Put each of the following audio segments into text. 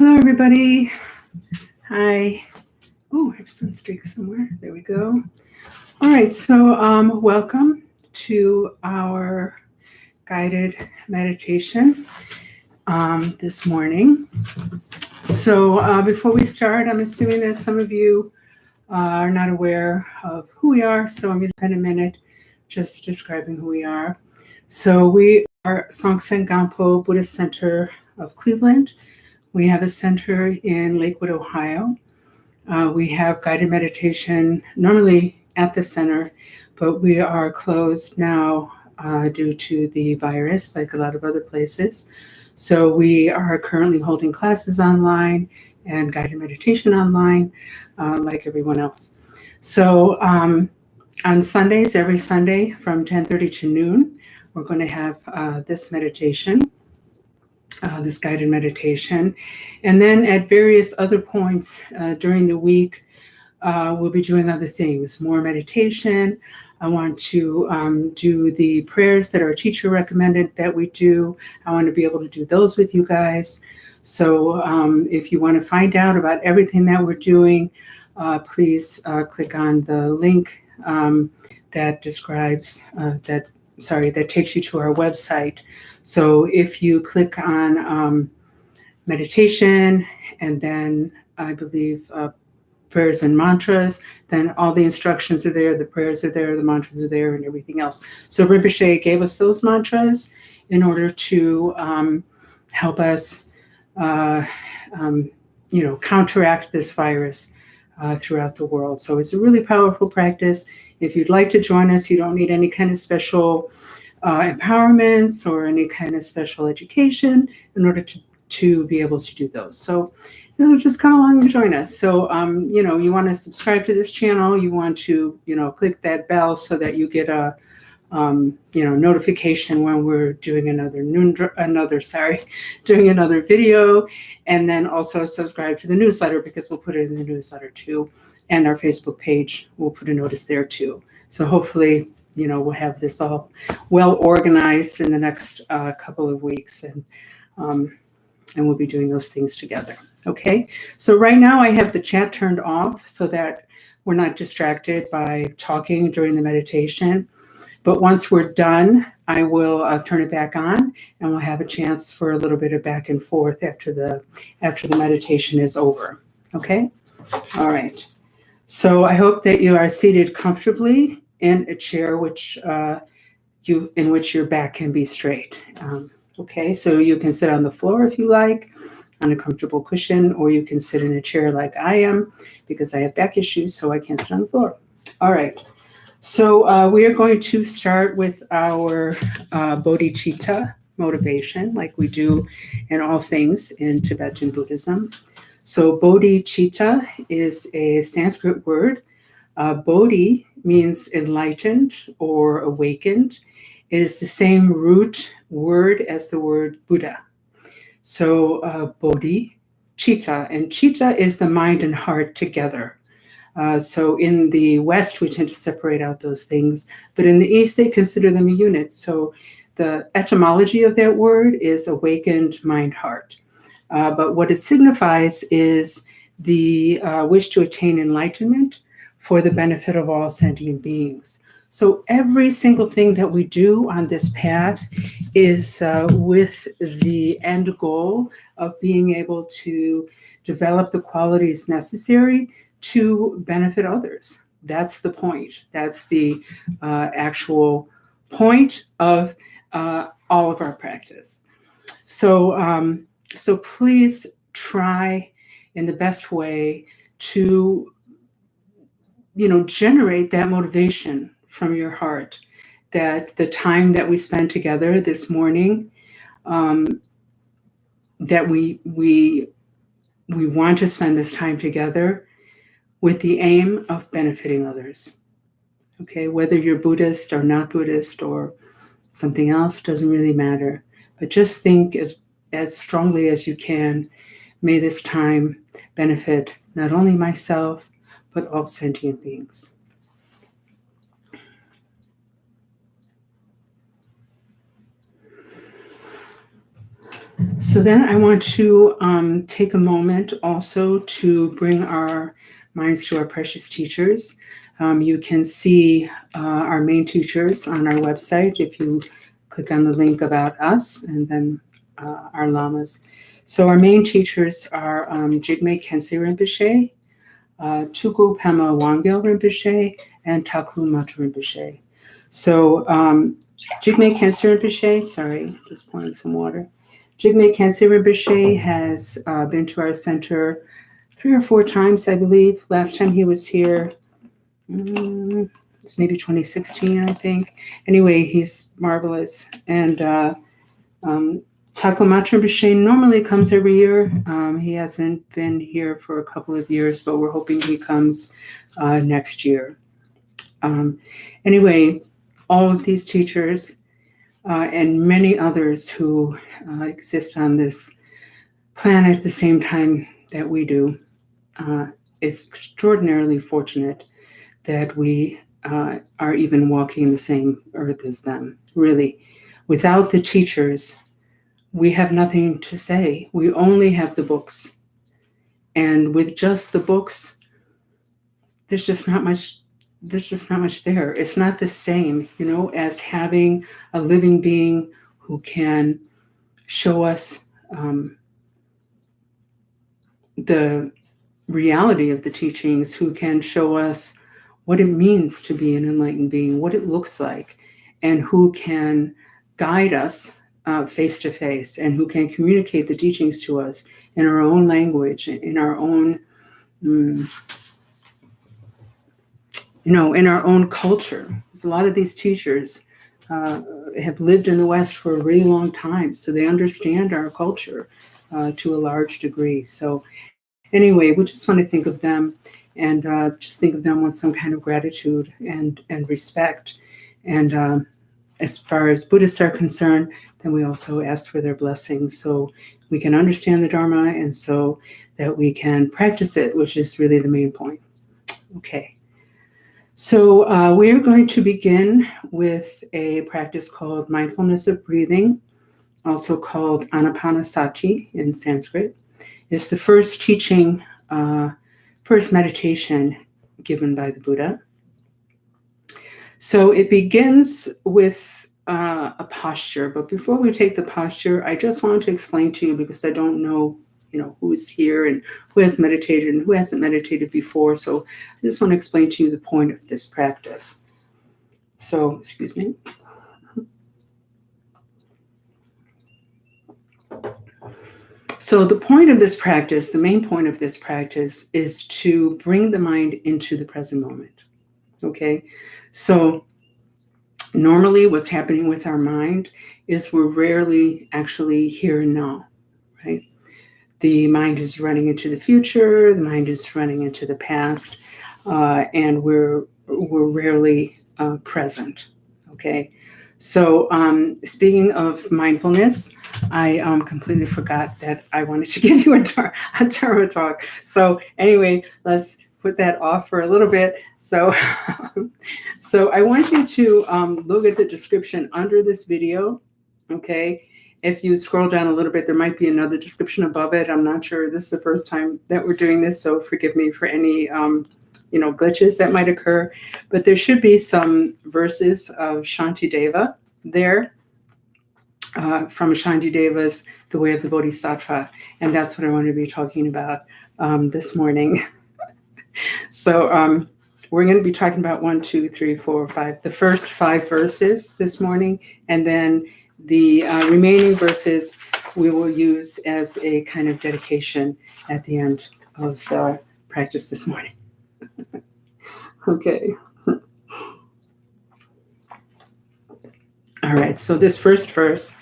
Hello, everybody. Hi. Oh, I have sunstreak somewhere. There we go. All right, so welcome to our guided meditation this morning. So before we start, I'm assuming that some of you are not aware of who we are, so I'm going to spend a minute just describing who we are. So we are Songtsen Gampo Buddhist Center of Cleveland. We have a center in Lakewood, Ohio. We have guided meditation normally at the center, but we are closed now due to the virus, like a lot of other places. So we are currently holding classes online and guided meditation online, like everyone else. So on Sundays, every Sunday from 10:30 to noon, we're going to have this meditation. This guided meditation. And then at various other points during the week, we'll be doing other things, more meditation. I want to do the prayers that our teacher recommended that we do. I want to be able to do those with you guys. So if you want to find out about everything that we're doing, please click on the link that describes that takes you to our website. So if you click on meditation and then I believe prayers and mantras, then all the instructions are there, the prayers are there, the mantras are there, and everything else. So Rinpoche gave us those mantras in order to help us, counteract this virus throughout the world. So it's a really powerful practice. If you'd like to join us, you don't need any kind of special empowerments or any kind of special education in order to be able to do those. So, just come along and join us. So, you want to subscribe to this channel. You want to, click that bell so that you get a, notification when we're doing another video, and then also subscribe to the newsletter because we'll put it in the newsletter too, and our Facebook page, we'll put a notice there too. So hopefully, we'll have this all well organized in the next couple of weeks, and we'll be doing those things together. Okay, so right now I have the chat turned off so that we're not distracted by talking during the meditation. But once we're done, I will turn it back on, and we'll have a chance for a little bit of back and forth after the meditation is over. Okay? All right. So I hope that you are seated comfortably in a chair in which your back can be straight. Okay, so you can sit on the floor if you like, on a comfortable cushion, or you can sit in a chair like I am, because I have back issues, so I can't sit on the floor. All right. So we are going to start with our Bodhicitta Motivation, like we do in all things in Tibetan Buddhism. So Bodhicitta is a Sanskrit word. Bodhi means enlightened or awakened. It is the same root word as the word Buddha. So Bodhicitta, and Chitta is the mind and heart together. So in the West, we tend to separate out those things, but in the East, they consider them a unit. So the etymology of that word is awakened mind-heart. But what it signifies is the wish to attain enlightenment for the benefit of all sentient beings. So every single thing that we do on this path is with the end goal of being able to develop the qualities necessary to benefit others. That's the point. That's the actual point of all of our practice. So please try in the best way to, generate that motivation from your heart, that the time that we spend together this morning, that we want to spend this time together with the aim of benefiting others. Okay, whether you're Buddhist or not Buddhist or something else, doesn't really matter. But just think as strongly as you can, may this time benefit not only myself, but all sentient beings. So then I want to take a moment also to bring our minds to our precious teachers. You can see our main teachers on our website if you click on the link about us, and then our lamas. So our main teachers are Jigme Khyentse Rinpoche, Tuku Pema Wangel Rinpoche, and Taklu Mata Rinpoche. So Jigme Khyentse Rinpoche, sorry, just pouring some water. Jigme Khyentse Rinpoche has been to our center 3 or 4 times, I believe. Last time he was here, it's maybe 2016, I think. Anyway, he's marvelous. And Taklu Mata Rinpoche normally comes every year. He hasn't been here for a couple of years, but we're hoping he comes next year. Anyway, all of these teachers and many others who exist on this planet at the same time that we do, is extraordinarily fortunate that we are even walking the same earth as them. Really, without the teachers, we have nothing to say. We only have the books. And with just the books, there's just not much there. It's not the same, as having a living being who can show us the reality of the teachings, who can show us what it means to be an enlightened being, what it looks like, and who can guide us face to face, and who can communicate the teachings to us in our own language, in our own in our own culture. Because a lot of these teachers have lived in the West for a really long time, so they understand our culture to a large degree. So anyway, we just want to think of them, and just think of them with some kind of gratitude and respect. And as far as Buddhists are concerned, then we also ask for their blessings so we can understand the Dharma and so that we can practice it, which is really the main point. Okay. So we're going to begin with a practice called mindfulness of breathing, also called anapanasati in Sanskrit. It's the first teaching, first meditation given by the Buddha. So it begins with a posture, but before we take the posture, I just want to explain to you, because I don't know who's here and who has meditated and who hasn't meditated before. So I just want to explain to you the point of this practice. So, excuse me. So the point of this practice, the main point of this practice, is to bring the mind into the present moment. Okay? So normally what's happening with our mind is we're rarely actually here and now, right? The mind is running into the future, the mind is running into the past, and we're rarely present, okay? So speaking of mindfulness, I completely forgot that I wanted to give you a Dharma talk. So anyway, let's put that off for a little bit. So, so I want you to look at the description under this video, okay? If you scroll down a little bit, there might be another description above it. I'm not sure. This is the first time that we're doing this, so forgive me for any glitches that might occur. But there should be some verses of Shantideva there, from Shantideva's The Way of the Bodhisattva, and that's what I want to be talking about this morning. So we're going to be talking about 1, 2, 3, 4, 5, the first 5 verses this morning, and then the remaining verses we will use as a kind of dedication at the end of the practice this morning. Okay. All right, so this first verse.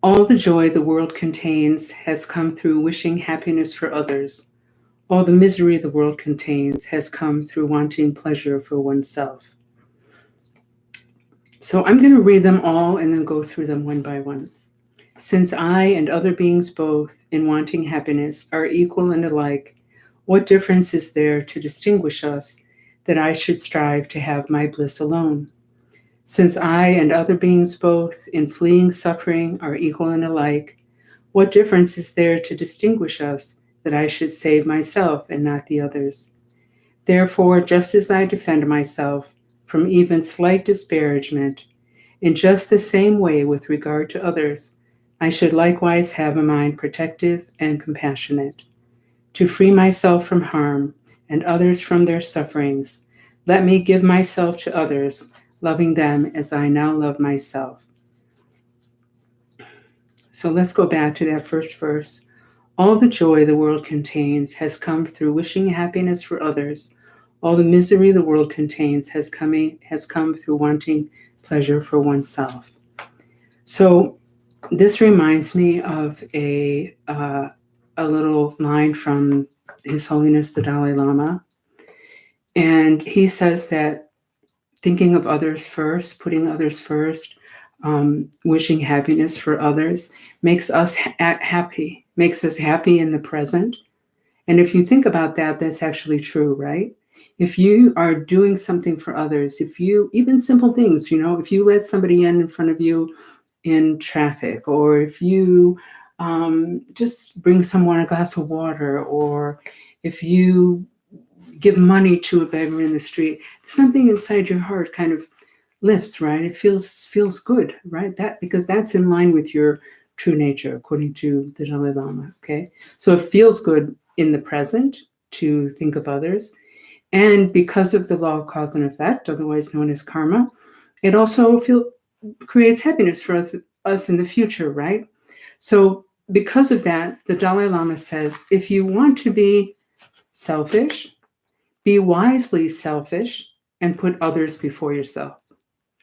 All the joy the world contains has come through wishing happiness for others. All the misery the world contains has come through wanting pleasure for oneself. So I'm going to read them all and then go through them one by one. Since I and other beings both, in wanting happiness, are equal and alike, what difference is there to distinguish us that I should strive to have my bliss alone? Since I and other beings both in fleeing suffering are equal and alike, what difference is there to distinguish us that I should save myself and not the others? Therefore, just as I defend myself from even slight disparagement, in just the same way with regard to others, I should likewise have a mind protective and compassionate. To free myself from harm and others from their sufferings, let me give myself to others, loving them as I now love myself. So let's go back to that first verse. All the joy the world contains has come through wishing happiness for others. All the misery the world contains has come through wanting pleasure for oneself. So this reminds me of a little line from His Holiness the Dalai Lama. And he says that thinking of others first, putting others first, wishing happiness for others makes us happy, makes us happy in the present. And if you think about that, that's actually true, right? If you are doing something for others, if you, even simple things, if you let somebody in front of you in traffic, or if you just bring someone a glass of water, or if you give money to a beggar in the street, something inside your heart kind of lifts, right? It feels good, right? Because that's in line with your true nature, according to the Dalai Lama. Okay, so it feels good in the present to think of others, and because of the law of cause and effect, otherwise known as karma, it also creates happiness for us in the future, right? So because of that, the Dalai Lama says, if you want to be selfish, be wisely selfish and put others before yourself,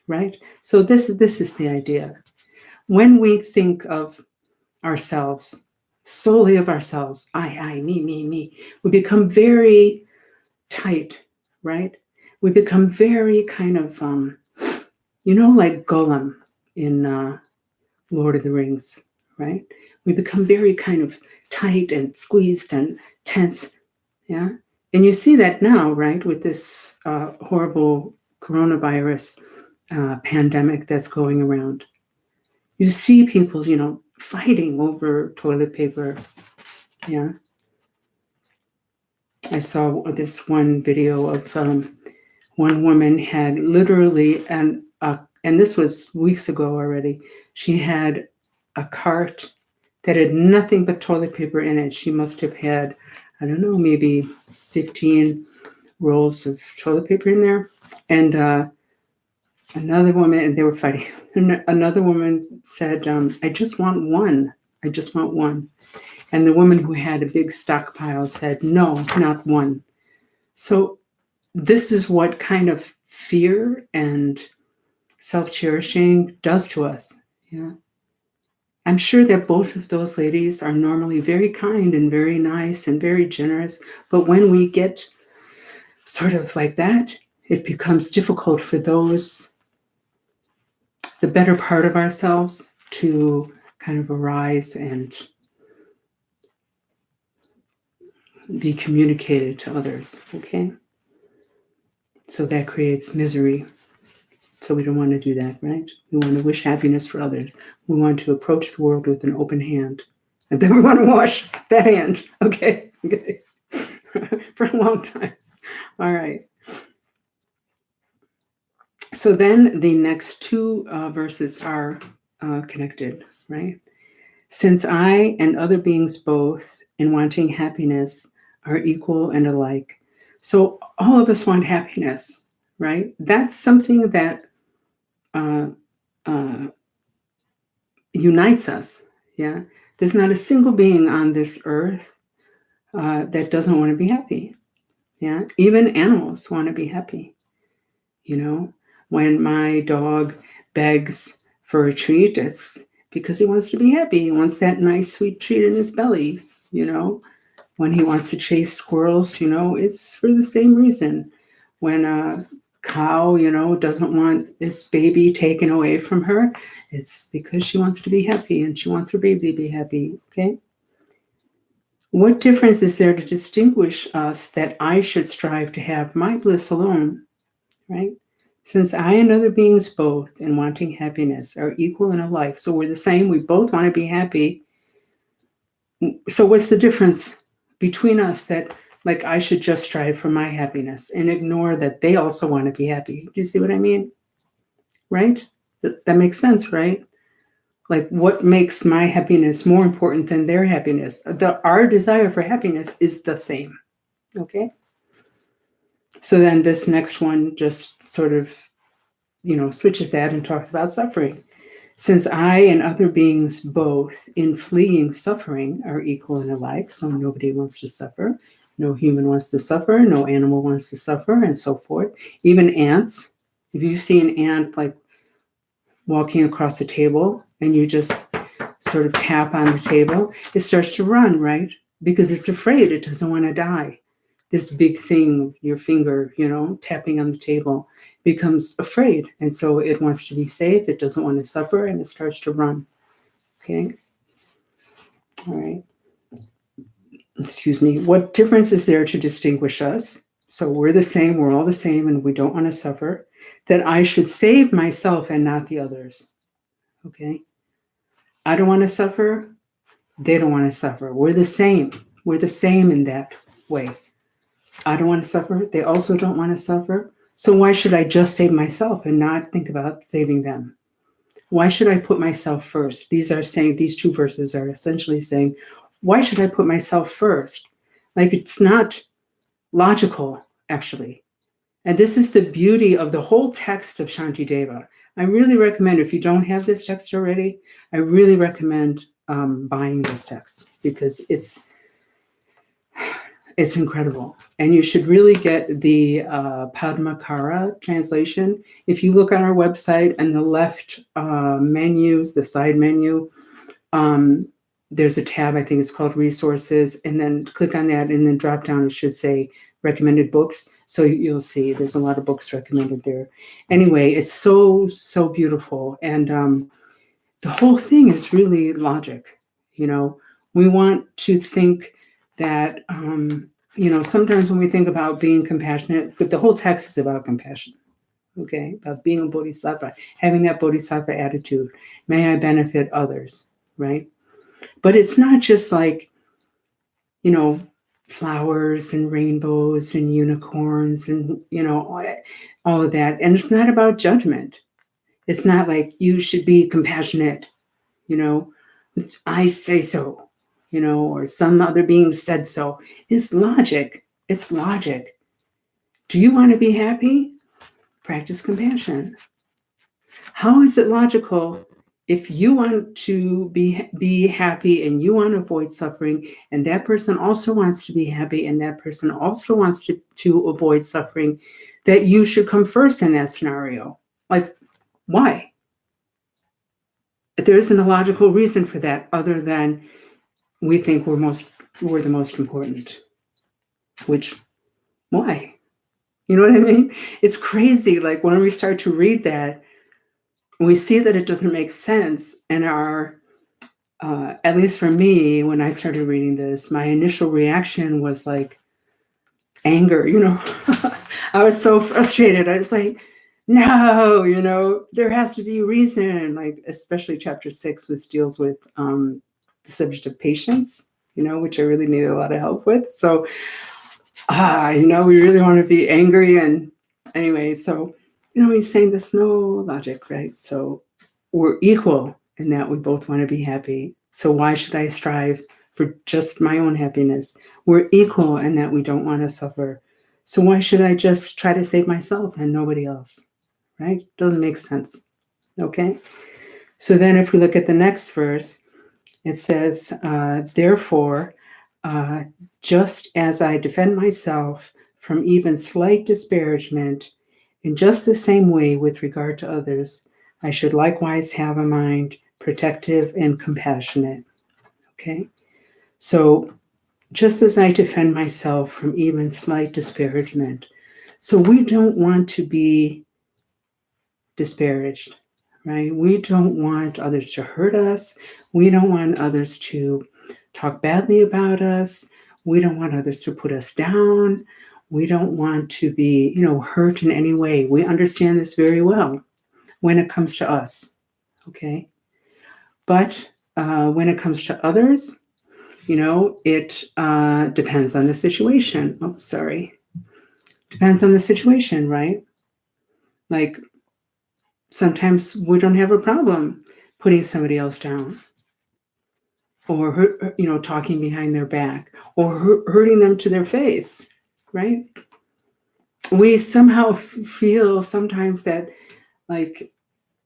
right? So this is the idea. When we think of ourselves, solely of ourselves, I, me, we become very tight, right? We become very kind of, like Gollum in Lord of the Rings, right? We become very kind of tight and squeezed and tense, yeah? And you see that now, right, with this horrible coronavirus pandemic that's going around. You see people, fighting over toilet paper. Yeah. I saw this one video of one woman had literally, and this was weeks ago already, she had a cart that had nothing but toilet paper in it. She must have had, I don't know, maybe 15 rolls of toilet paper in there. And another woman, and they were fighting. Another woman said, I just want one. I just want one. And the woman who had a big stockpile said, no, not one. So this is what kind of fear and self-cherishing does to us. Yeah. I'm sure that both of those ladies are normally very kind and very nice and very generous. But when we get sort of like that, it becomes difficult for those, the better part of ourselves, to kind of arise and be communicated to others, okay? So that creates misery. So we don't want to do that, right? We want to wish happiness for others. We want to approach the world with an open hand. And then we want to wash that hand, okay? For a long time. All right. So then the next two verses are connected, right? Since I and other beings both in wanting happiness are equal and alike. So all of us want happiness, right? That's something that unites us, yeah? There's not a single being on this earth that doesn't want to be happy, yeah? Even animals want to be happy, When my dog begs for a treat, it's because he wants to be happy. He wants that nice, sweet treat in his belly, When he wants to chase squirrels, it's for the same reason. When a cow, doesn't want its baby taken away from her, it's because she wants to be happy and she wants her baby to be happy, okay? What difference is there to distinguish us that I should strive to have my bliss alone, right? Since I and other beings both in wanting happiness are equal and alike, so we're the same, we both want to be happy. So what's the difference between us that like I should just strive for my happiness and ignore that they also want to be happy? Do you see what I mean? Right? That makes sense, right? Like what makes my happiness more important than their happiness? Our desire for happiness is the same. Okay? So then this next one just sort of, switches that and talks about suffering. Since I and other beings both in fleeing suffering are equal and alike, so nobody wants to suffer, no human wants to suffer, no animal wants to suffer, and so forth. Even ants, if you see an ant like walking across a table and you just sort of tap on the table, it starts to run, right? Because it's afraid, it doesn't want to die. This big thing, your finger, tapping on the table, becomes afraid. And so it wants to be safe, it doesn't want to suffer, and it starts to run. Okay? All right. Excuse me. What difference is there to distinguish us? So we're the same, we're all the same, and we don't want to suffer. That I should save myself and not the others. Okay? I don't want to suffer, they don't want to suffer. We're the same. We're the same in that way. I don't want to suffer. They also don't want to suffer. So why should I just save myself and not think about saving them? Why should I put myself first? These two verses are essentially saying, why should I put myself first? Like it's not logical, actually. And this is the beauty of the whole text of Shantideva. I really recommend, if you don't have this text already, I really recommend buying this text because it's incredible. And you should really get the Padmakara translation. If you look on our website and the left menus, the side menu, there's a tab, I think it's called Resources, and then click on that and then drop down, it should say Recommended Books. So you'll see there's a lot of books recommended there. Anyway, it's so, so beautiful. And the whole thing is really logic. We want to think that, sometimes when we think about being compassionate, but the whole text is about compassion, okay? About being a bodhisattva, having that bodhisattva attitude. May I benefit others, right? But it's not just like, flowers and rainbows and unicorns and, all of that. And it's not about judgment. It's not like you should be compassionate, I say so, or some other being said so. It's logic. It's logic. Do you want to be happy? Practice compassion. How is it logical if you want to be happy and you want to avoid suffering, and that person also wants to be happy and that person also wants to avoid suffering, that you should come first in that scenario? Like, why? There isn't a logical reason for that other than we think we're the most important. Which, why? You know what I mean? It's crazy. Like when we start to read that, we see that it doesn't make sense. And at least for me, when I started reading this, my initial reaction was like anger, I was so frustrated. I was like, no, there has to be a reason, like especially chapter 6, which deals with the subject of patience, which I really needed a lot of help with. So, we really want to be angry. And anyway, so, he's saying there's no logic, right? So we're equal in that we both want to be happy. So why should I strive for just my own happiness? We're equal in that we don't want to suffer. So why should I just try to save myself and nobody else? Right? Doesn't make sense. Okay? So then if we look at the next verse, it says, therefore, just as I defend myself from even slight disparagement, in just the same way with regard to others, I should likewise have a mind protective and compassionate. Okay? So just as I defend myself from even slight disparagement. So we don't want to be disparaged, right? We don't want others to hurt us. We don't want others to talk badly about us. We don't want others to put us down. We don't want to be, hurt in any way. We understand this very well when it comes to us, okay? But when it comes to others, it depends on the situation. Oh, sorry. Depends on the situation, right? Like sometimes we don't have a problem putting somebody else down, or talking behind their back, or hurting them to their face, right? We somehow feel sometimes that like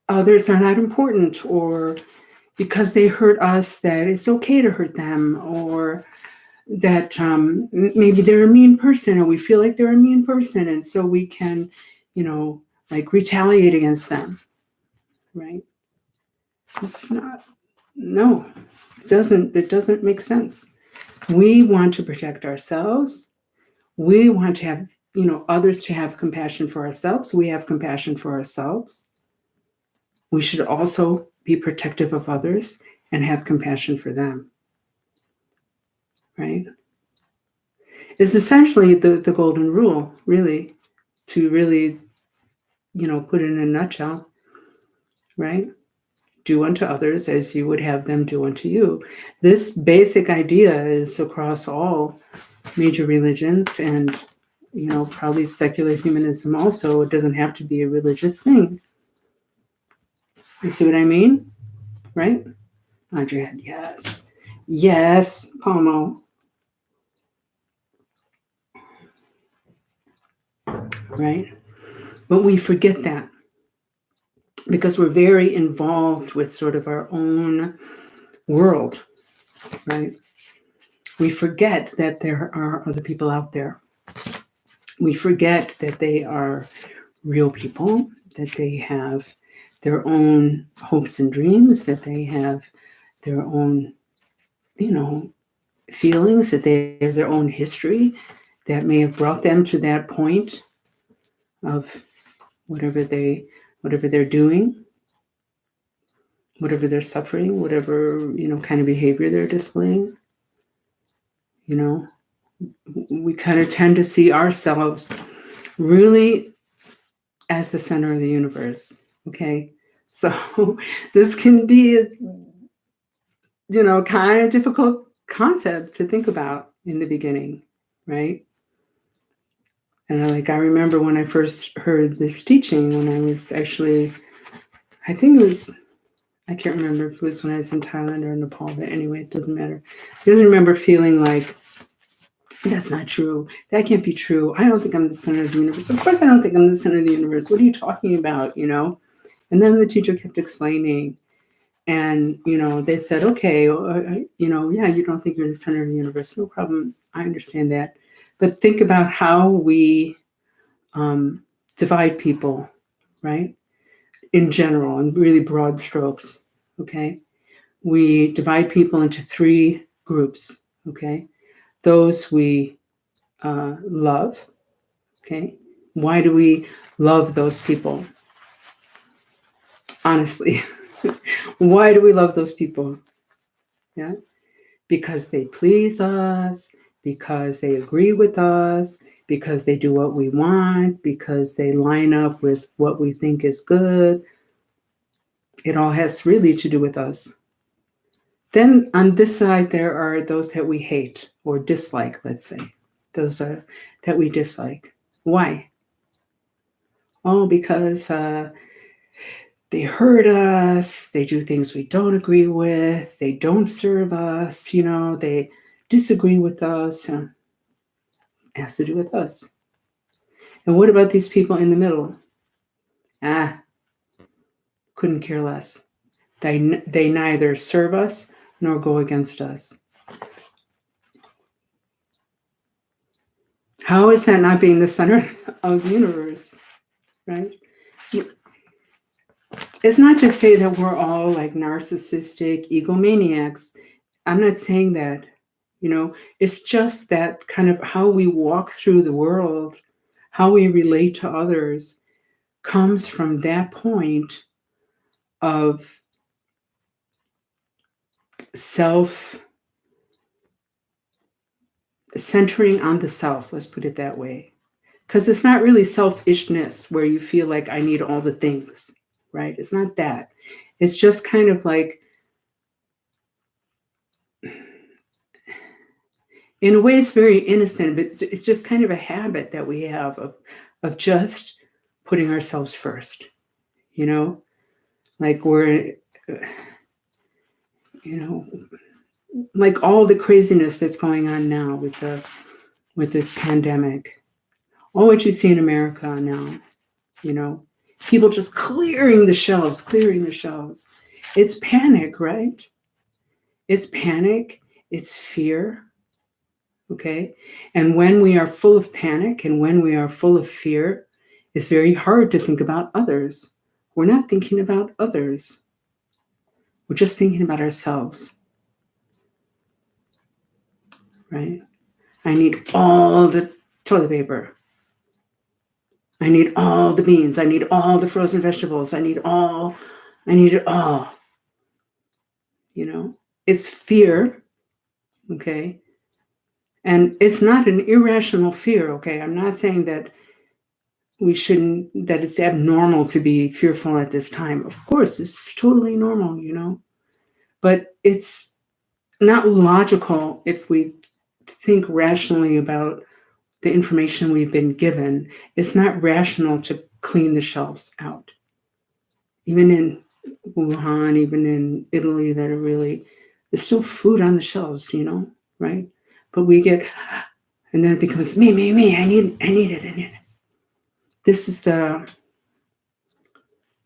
others are not important, or because they hurt us that it's okay to hurt them, or that maybe they're a mean person, or we feel like they're a mean person, and so we can retaliate against them, right? It's not, no, it doesn't make sense. We want to protect ourselves. We want to have others to have compassion for ourselves. We have compassion for ourselves. We should also be protective of others and have compassion for them, right? It's essentially the golden rule, really, to really, put it in a nutshell, right? Do unto others as you would have them do unto you. This basic idea is across all major religions, and, probably secular humanism also. It doesn't have to be a religious thing. You see what I mean? Right? Nod your head. Yes. Yes, Pomo. Right? But we forget that because we're very involved with sort of our own world, right? We forget that there are other people out there. We forget that they are real people, that they have their own hopes and dreams, that they have their own, feelings, that they have their own history that may have brought them to that point of whatever they're doing, whatever they're suffering, whatever, kind of behavior they're displaying. We kind of tend to see ourselves really as the center of the universe. Okay. So this can be kind of difficult concept to think about in the beginning, right? And I remember when I first heard this teaching, when I was actually, I can't remember if it was when I was in Thailand or Nepal, but anyway, it doesn't matter. I just remember feeling like, that's not true. That can't be true. I don't think I'm the center of the universe. Of course I don't think I'm the center of the universe. What are you talking about, And then the teacher kept explaining. And, they said, okay, yeah, you don't think you're the center of the universe. No problem. I understand that. But think about how we divide people, right? In general, in really broad strokes, okay? We divide people into 3 groups, okay? Those we love, okay? Why do we love those people? Honestly, why do we love those people? Yeah, because they please us, because they agree with us, because they do what we want, because they line up with what we think is good. It all has really to do with us. Then on this side, there are those that we hate or dislike, let's say. Those are that we dislike. Why? Oh, because they hurt us, they do things we don't agree with, they don't serve us, they disagree with us. It has to do with us. And what about these people in the middle? Couldn't care less. They neither serve us nor go against us. How is that not being the center of the universe, right? It's not to say that we're all like narcissistic egomaniacs. I'm not saying that, it's just that kind of how we walk through the world, how we relate to others comes from that point of self centering on the self, let's put it that way. Because it's not really selfishness where you feel like I need all the things, right? It's not that. It's just kind of like, in a way, it's very innocent, but it's just kind of a habit that we have of just putting ourselves first, you know? Like we're, you know, like all the craziness that's going on now with this pandemic. All what you see in America now, you know, people just clearing the shelves. It's panic, right? It's panic, it's fear, okay? And when we are full of panic and when we are full of fear, it's very hard to think about others. We're not thinking about others. We're just thinking about ourselves, right? I need all the toilet paper. I need all the beans. I need all the frozen vegetables. I need it all. You know, it's fear, okay? And it's not an irrational fear, okay? I'm not saying that that it's abnormal to be fearful at this time. Of course, it's totally normal, you know? But it's not logical if we think rationally about the information we've been given. It's not rational to clean the shelves out. Even in Wuhan, even in Italy, that are really, there's still food on the shelves, you know, right? But we get, and then it becomes me, I need it. This is the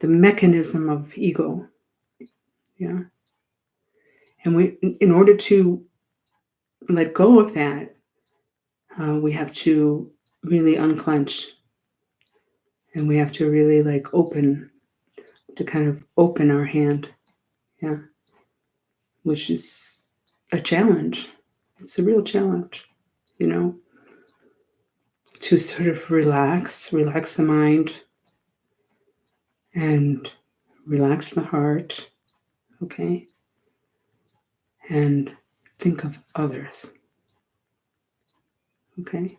mechanism of ego, yeah. And we, in order to let go of that, we have to really unclench, and we have to really like kind of open our hand, yeah, which is a challenge. It's a real challenge, you know, to sort of relax the mind and relax the heart, okay, and think of others, okay?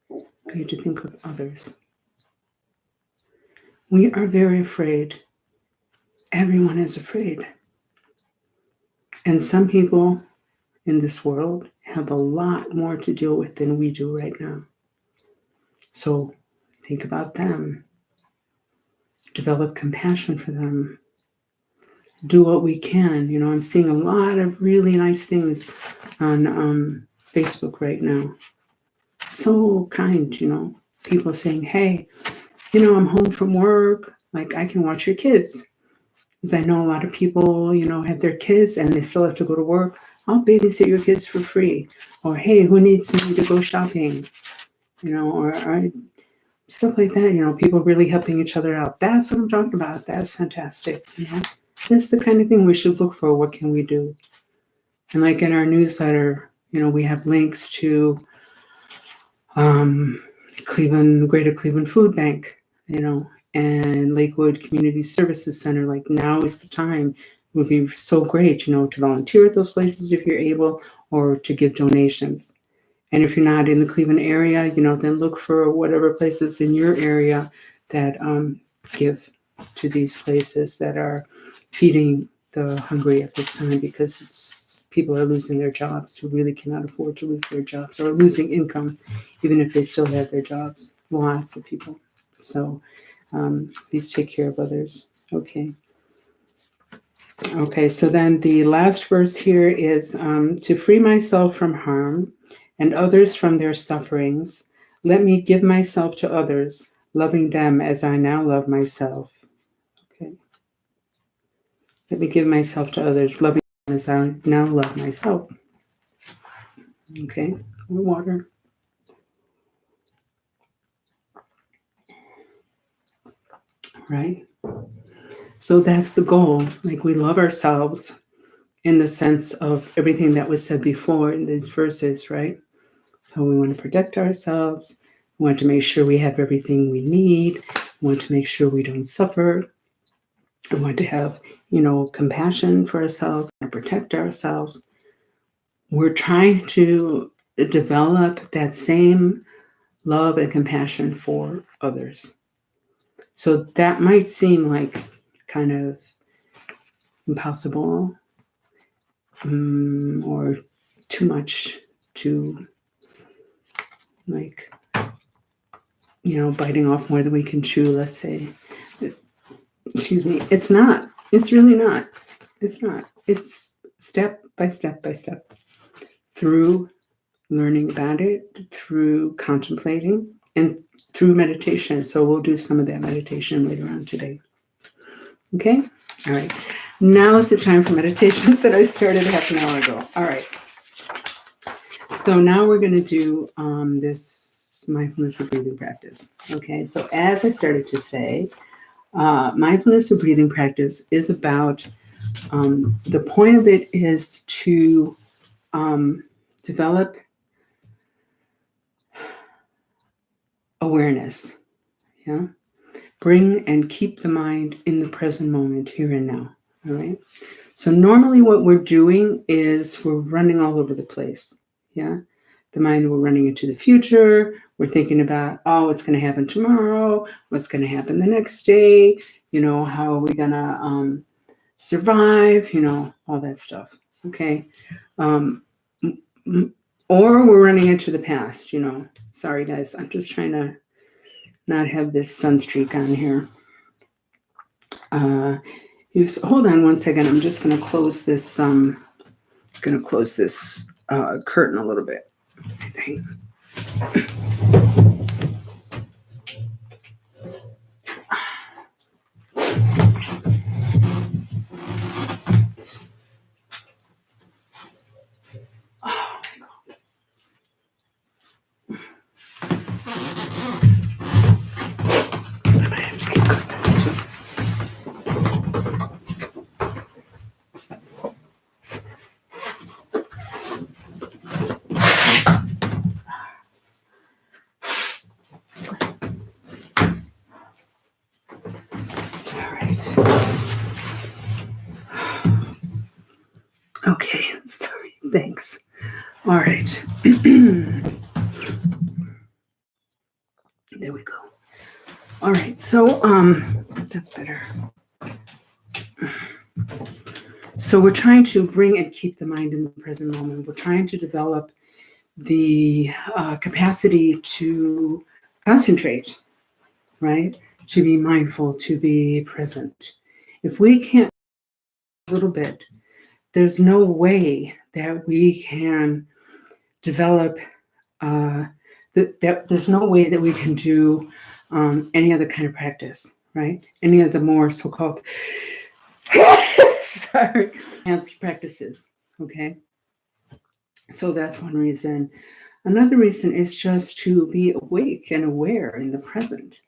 We need to think of others. We are very afraid. Everyone is afraid. And some people in this world have a lot more to deal with than we do right now. So think about them. Develop compassion for them. Do what we can. You know, I'm seeing a lot of really nice things on Facebook right now. So kind, you know, people saying, hey, you know, I'm home from work. Like, I can watch your kids. Because I know a lot of people, you know, have their kids and they still have to go to work. I'll babysit your kids for free. Or, hey, who needs me to go shopping? You know, or stuff like that. You know, people really helping each other out. That's what I'm talking about. That's fantastic. You know, that's the kind of thing we should look for. What can we do? And like in our newsletter, you know, we have links to Greater Cleveland Food Bank, you know, and Lakewood Community Services Center. Like, now is the time. It would be so great, you know, to volunteer at those places if you're able, or to give donations. And if you're not in the Cleveland area, you know, then look for whatever places in your area that give to these places that are feeding the hungry at this time, because people are losing their jobs who really cannot afford to lose their jobs, or losing income, even if they still have their jobs. Lots of people. So please take care of others. Okay. Okay, so then the last verse here is to free myself from harm and others from their sufferings. Let me give myself to others, loving them as I now love myself. Okay. Let me give myself to others, loving them as I now love myself. Okay, more water. Right? So that's the goal. Like, we love ourselves in the sense of everything that was said before in these verses, right? So we want to protect ourselves. We want to make sure we have everything we need. We want to make sure we don't suffer. We want to have, you know, compassion for ourselves and protect ourselves. We're trying to develop that same love and compassion for others. So that might seem like kind of impossible or too much to like, biting off more than we can chew, let's say. Excuse me. It's not. It's really not. It's not. It's step by step by step through learning about it, through contemplating, and through meditation. So we'll do some of that meditation later on today. Okay? All right. Now is the time for meditation that I started half an hour ago. All right. So now we're going to do this mindfulness of breathing practice. Okay? So as I started to say, mindfulness of breathing practice is about, the point of it is to develop awareness, yeah? Bring and keep the mind in the present moment, here and now, all right? So normally what we're doing is we're running all over the place, yeah? The mind, we're running into the future, we're thinking about, what's going to happen tomorrow, what's going to happen the next day, how are we going to survive, all that stuff, okay? Or we're running into the past, Sorry, guys, I'm just trying to not have this sunstreak on here. Hold on one second. I'm just going to close this. Curtain a little bit. Hang on. Okay, sorry, thanks. All right. There we go. All right, so that's better. So we're trying to bring and keep the mind in the present moment. We're trying to develop the capacity to concentrate, right? To be mindful, to be present. If we can't a little bit, there's no way that we can develop, there's no way that we can do any other kind of practice, right? Any of the more so-called advanced practices, okay? So that's one reason. Another reason is just to be awake and aware in the present,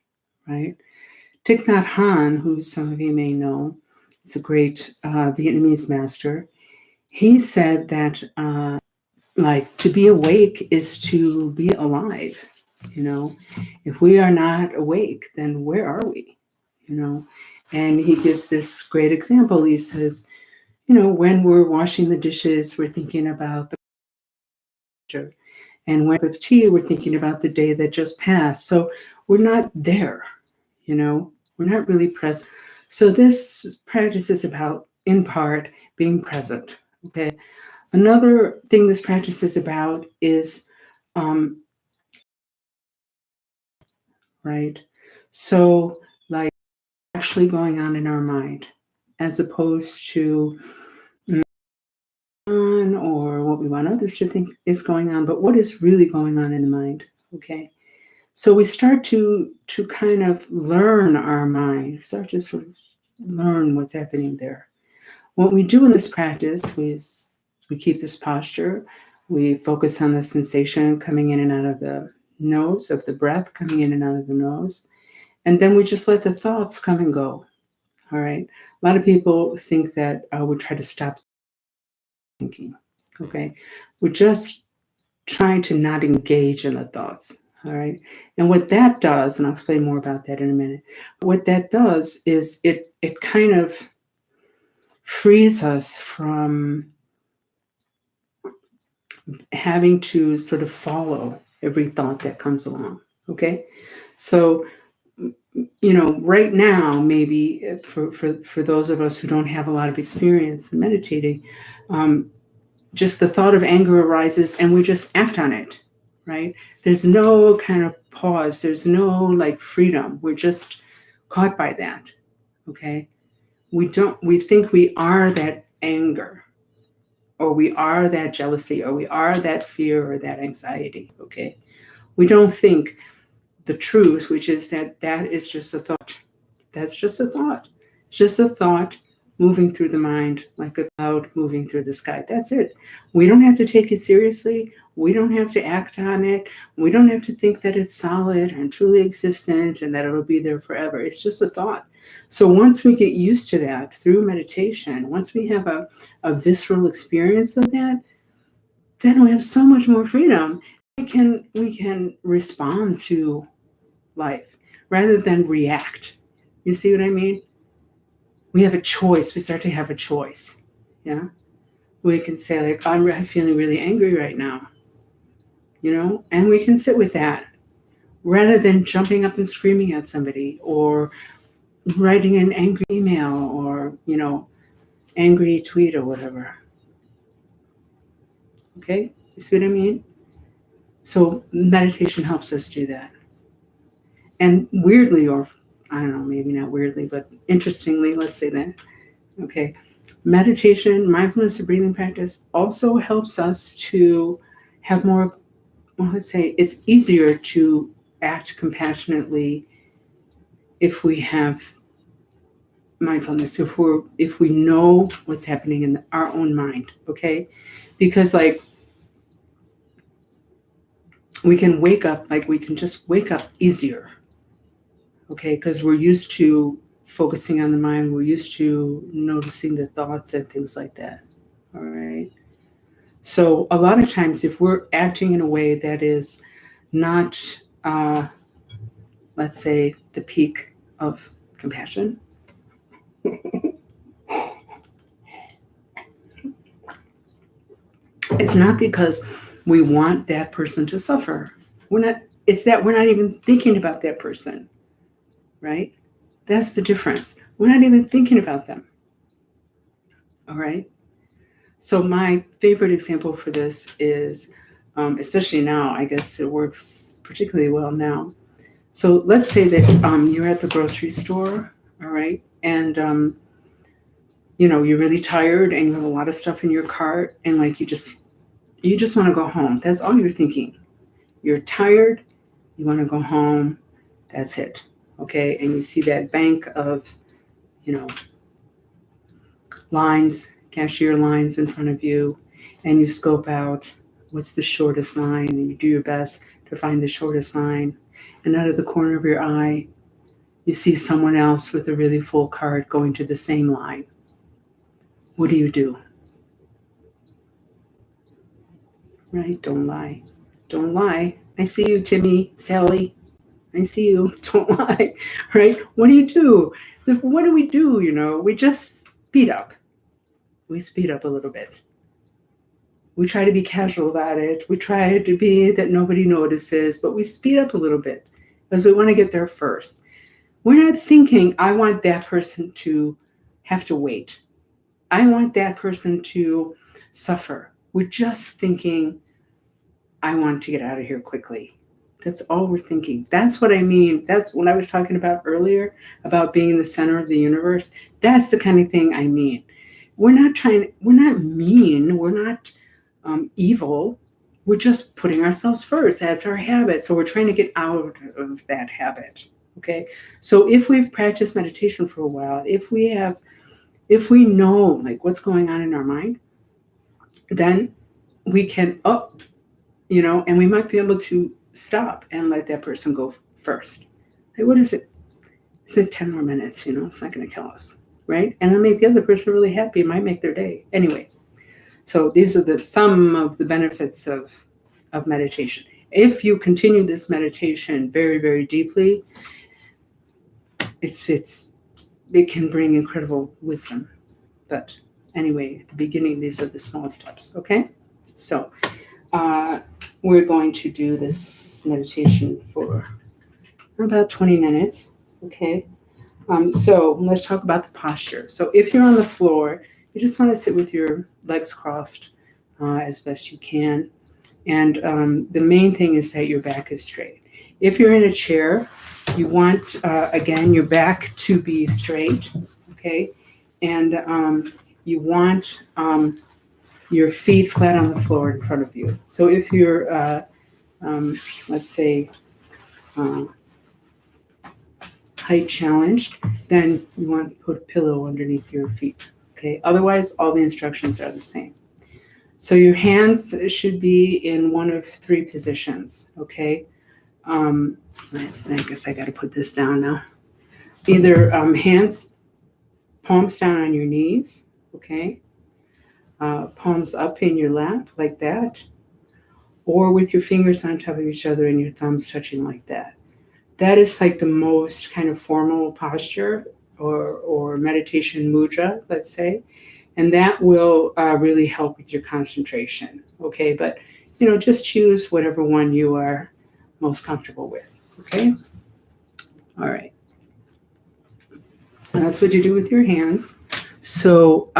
right? Thich Nhat Hanh, who some of you may know, is a great Vietnamese master. He said that to be awake is to be alive. If we are not awake, then where are we? And he gives this great example. He says, when we're washing the dishes, we're thinking about the future. And when with tea, we're thinking about the day that just passed. So we're not there, we're not really present. So this practice is about, in part, being present, okay? Another thing this practice is about is, right? So actually going on in our mind, as opposed to or what we want others to think is going on, but what is really going on in the mind, okay? So we start to kind of learn our mind, start to sort of learn what's happening there. What we do in this practice is we keep this posture, we focus on the sensation coming in and out of the nose, of the breath coming in and out of the nose, and then we just let the thoughts come and go, all right? A lot of people think that we try to stop thinking, okay? We're just trying to not engage in the thoughts, all right? And what that does, and I'll explain more about that in a minute, what that does is it kind of frees us from having to sort of follow every thought that comes along, Okay. So, right now, maybe for those of us who don't have a lot of experience in meditating, um, just the thought of anger arises and we just act on it, right? There's no kind of pause. There's no like freedom. We're just caught by that. Okay. We think we are that anger, or we are that jealousy, or we are that fear or that anxiety. Okay. We don't think the truth, which is that is just a thought. That's just a thought. It's just a thought moving through the mind like a cloud moving through the sky. That's it. We don't have to take it seriously. We don't have to act on it. We don't have to think that it's solid and truly existent and that it'll be there forever. It's just a thought. So once we get used to that through meditation, once we have a visceral experience of that, then we have so much more freedom. We can respond to life rather than react. You see what I mean? We have a choice. We start to have a choice. Yeah. We can say, like, I'm feeling really angry right now, and we can sit with that rather than jumping up and screaming at somebody or writing an angry email or, angry tweet or whatever. Okay. You see what I mean? So meditation helps us do that. And weirdly, or I don't know, maybe not weirdly, but interestingly, let's say that. Okay. Meditation, mindfulness, or breathing practice also helps us to have more, well, let's say it's easier to act compassionately if we have mindfulness, if we know what's happening in our own mind. Okay. Because like we can just wake up easier. Okay. Because we're used to focusing on the mind. We're used to noticing the thoughts and things like that. All right. So a lot of times, if we're acting in a way that is not, let's say, the peak of compassion, it's not because we want that person to suffer. It's that we're not even thinking about that person, right? That's the difference. We're not even thinking about them. All right. So my favorite example for this is, especially now, I guess it works particularly well now. So let's say that you're at the grocery store, all right, and you're really tired and you have a lot of stuff in your cart, and like you just want to go home. That's all you're thinking. You're tired, you want to go home. That's it, okay. And you see that bank of, you know, lines, cashier lines in front of you, and you scope out what's the shortest line, and you do your best to find the shortest line. And out of the corner of your eye, you see someone else with a really full cart going to the same line. What do you do? Right? Don't lie. Don't lie. I see you, Timmy, Sally. I see you. Don't lie. Right? What do you do? What do we do? We just speed up. We speed up a little bit. We try to be casual about it. We try to be that nobody notices, but we speed up a little bit because we want to get there first. We're not thinking, I want that person to have to wait. I want that person to suffer. We're just thinking, I want to get out of here quickly. That's all we're thinking. That's what I mean. That's what I was talking about earlier about being in the center of the universe. That's the kind of thing I mean. We're not mean. We're not evil. We're just putting ourselves first. That's our habit. So we're trying to get out of that habit. Okay. So if we've practiced meditation for a while, if we know like what's going on in our mind, then we can and we might be able to stop and let that person go first. Like, what is it? Is it 10 more minutes? It's not going to kill us, right? And it'll make the other person really happy. It might make their day. Anyway, so these are some of the benefits of meditation. If you continue this meditation very, very deeply, it can bring incredible wisdom. But anyway, at the beginning, these are the small steps. Okay, so we're going to do this meditation for about 20 minutes. Okay. So let's talk about the posture. So if you're on the floor, you just want to sit with your legs crossed as best you can. And the main thing is that your back is straight. If you're in a chair, you want, again, your back to be straight, okay? And you want your feet flat on the floor in front of you. So if you're, let's say, height challenged, then you want to put a pillow underneath your feet, okay? Otherwise, all the instructions are the same. So your hands should be in one of three positions, okay? I guess I got to put this down now. Either hands, palms down on your knees, okay? Palms up in your lap like that, or with your fingers on top of each other and your thumbs touching like that. That is like the most kind of formal posture or meditation mudra, let's say. And that will really help with your concentration, okay? But, just choose whatever one you are most comfortable with, okay? All right. And that's what you do with your hands. So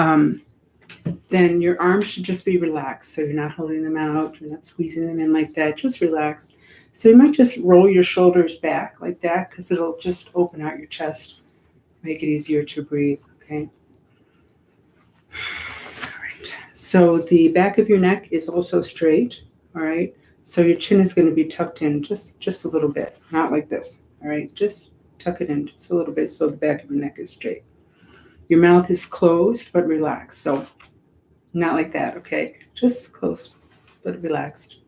then your arms should just be relaxed. So you're not holding them out, you're not squeezing them in like that, just relaxed. So you might just roll your shoulders back like that because it'll just open out your chest, make it easier to breathe, okay? So the back of your neck is also straight, all right? So your chin is going to be tucked in just a little bit, not like this, all right? Just tuck it in just a little bit so the back of your neck is straight. Your mouth is closed but relaxed, so not like that, okay? Just closed but relaxed.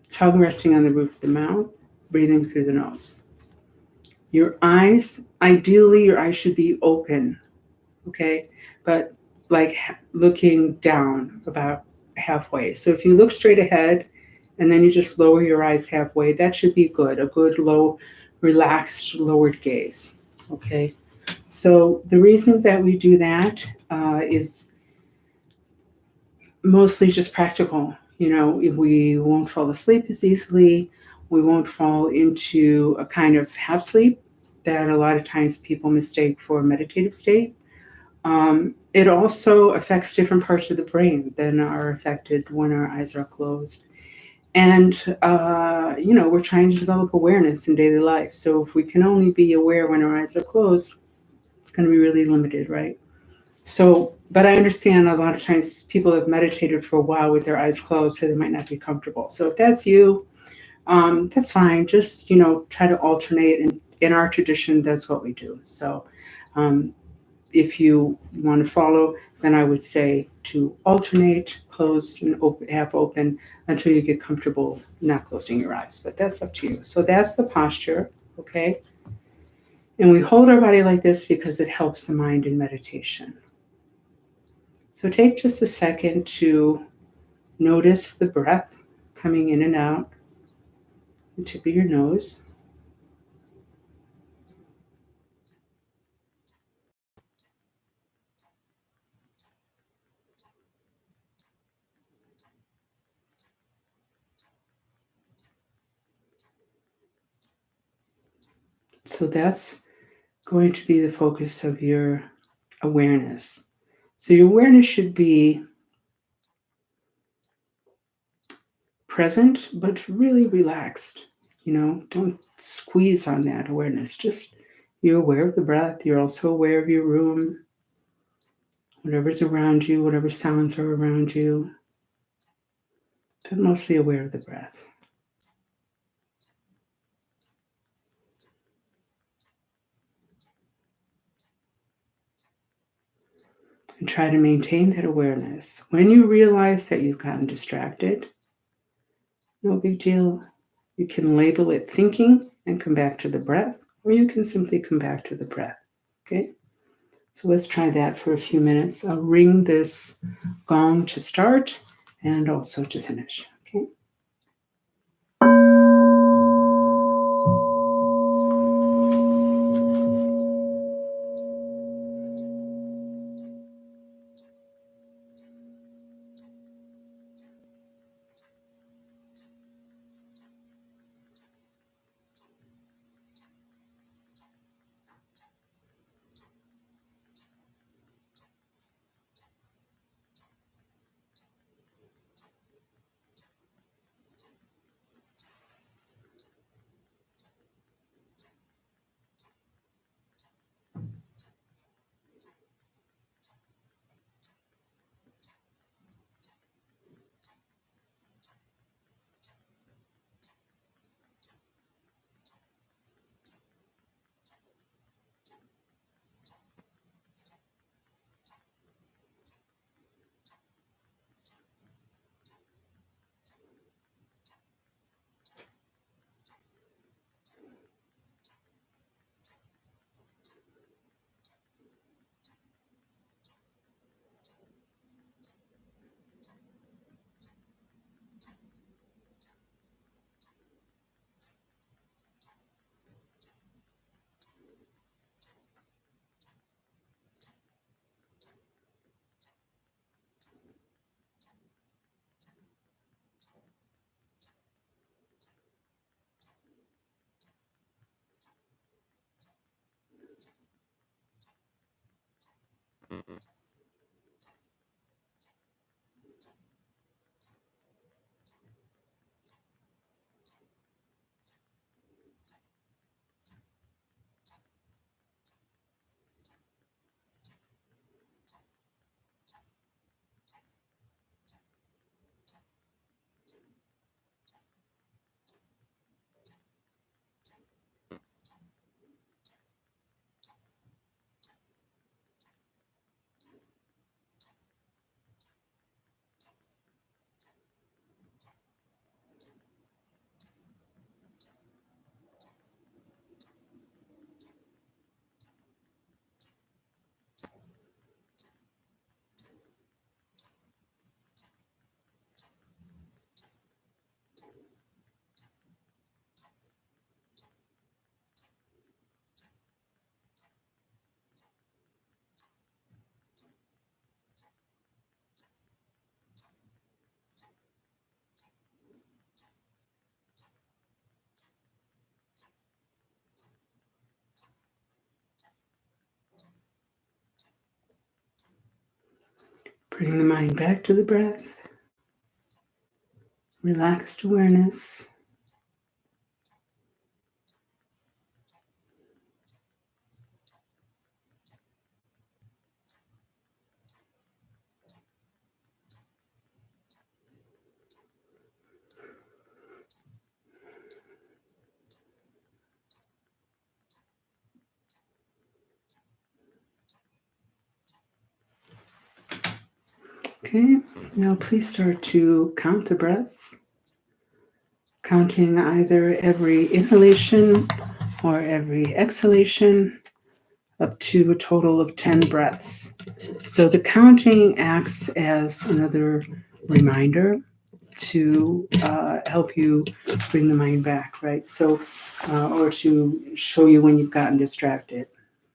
Tongue resting on the roof of the mouth, breathing through the nose. Your eyes, ideally your eyes should be open, okay? But like looking down about halfway. So if you look straight ahead and then you just lower your eyes halfway, that should be good. A good, low, relaxed, lowered gaze. Okay. So the reasons that we do that is mostly just practical. If we won't fall asleep as easily, we won't fall into a kind of half sleep that a lot of times people mistake for a meditative state. It also affects different parts of the brain than are affected when our eyes are closed. And, we're trying to develop awareness in daily life. So if we can only be aware when our eyes are closed, it's going to be really limited, right? So, but I understand a lot of times people have meditated for a while with their eyes closed, so they might not be comfortable. So if that's you, that's fine. Just, try to alternate. And in our tradition, that's what we do. So, if you want to follow, then I would say to alternate closed and half open until you get comfortable not closing your eyes. But that's up to you. So that's the posture, okay? And we hold our body like this because it helps the mind in meditation. So take just a second to notice the breath coming in and out, the tip of your nose. So that's going to be the focus of your awareness. So your awareness should be present, but really relaxed. Don't squeeze on that awareness. Just you're aware of the breath. You're also aware of your room, whatever's around you, whatever sounds are around you, but mostly aware of the breath. And try to maintain that awareness. When you realize that you've gotten distracted, no big deal. You can label it thinking and come back to the breath, or you can simply come back to the breath. Okay? So let's try that for a few minutes. I'll ring this gong to start and also to finish. Okay? Bring the mind back to the breath. Relaxed awareness. Okay, now please start to count the breaths, counting either every inhalation or every exhalation up to a total of 10 breaths. So the counting acts as another reminder to help you bring the mind back, right? So, or to show you when you've gotten distracted.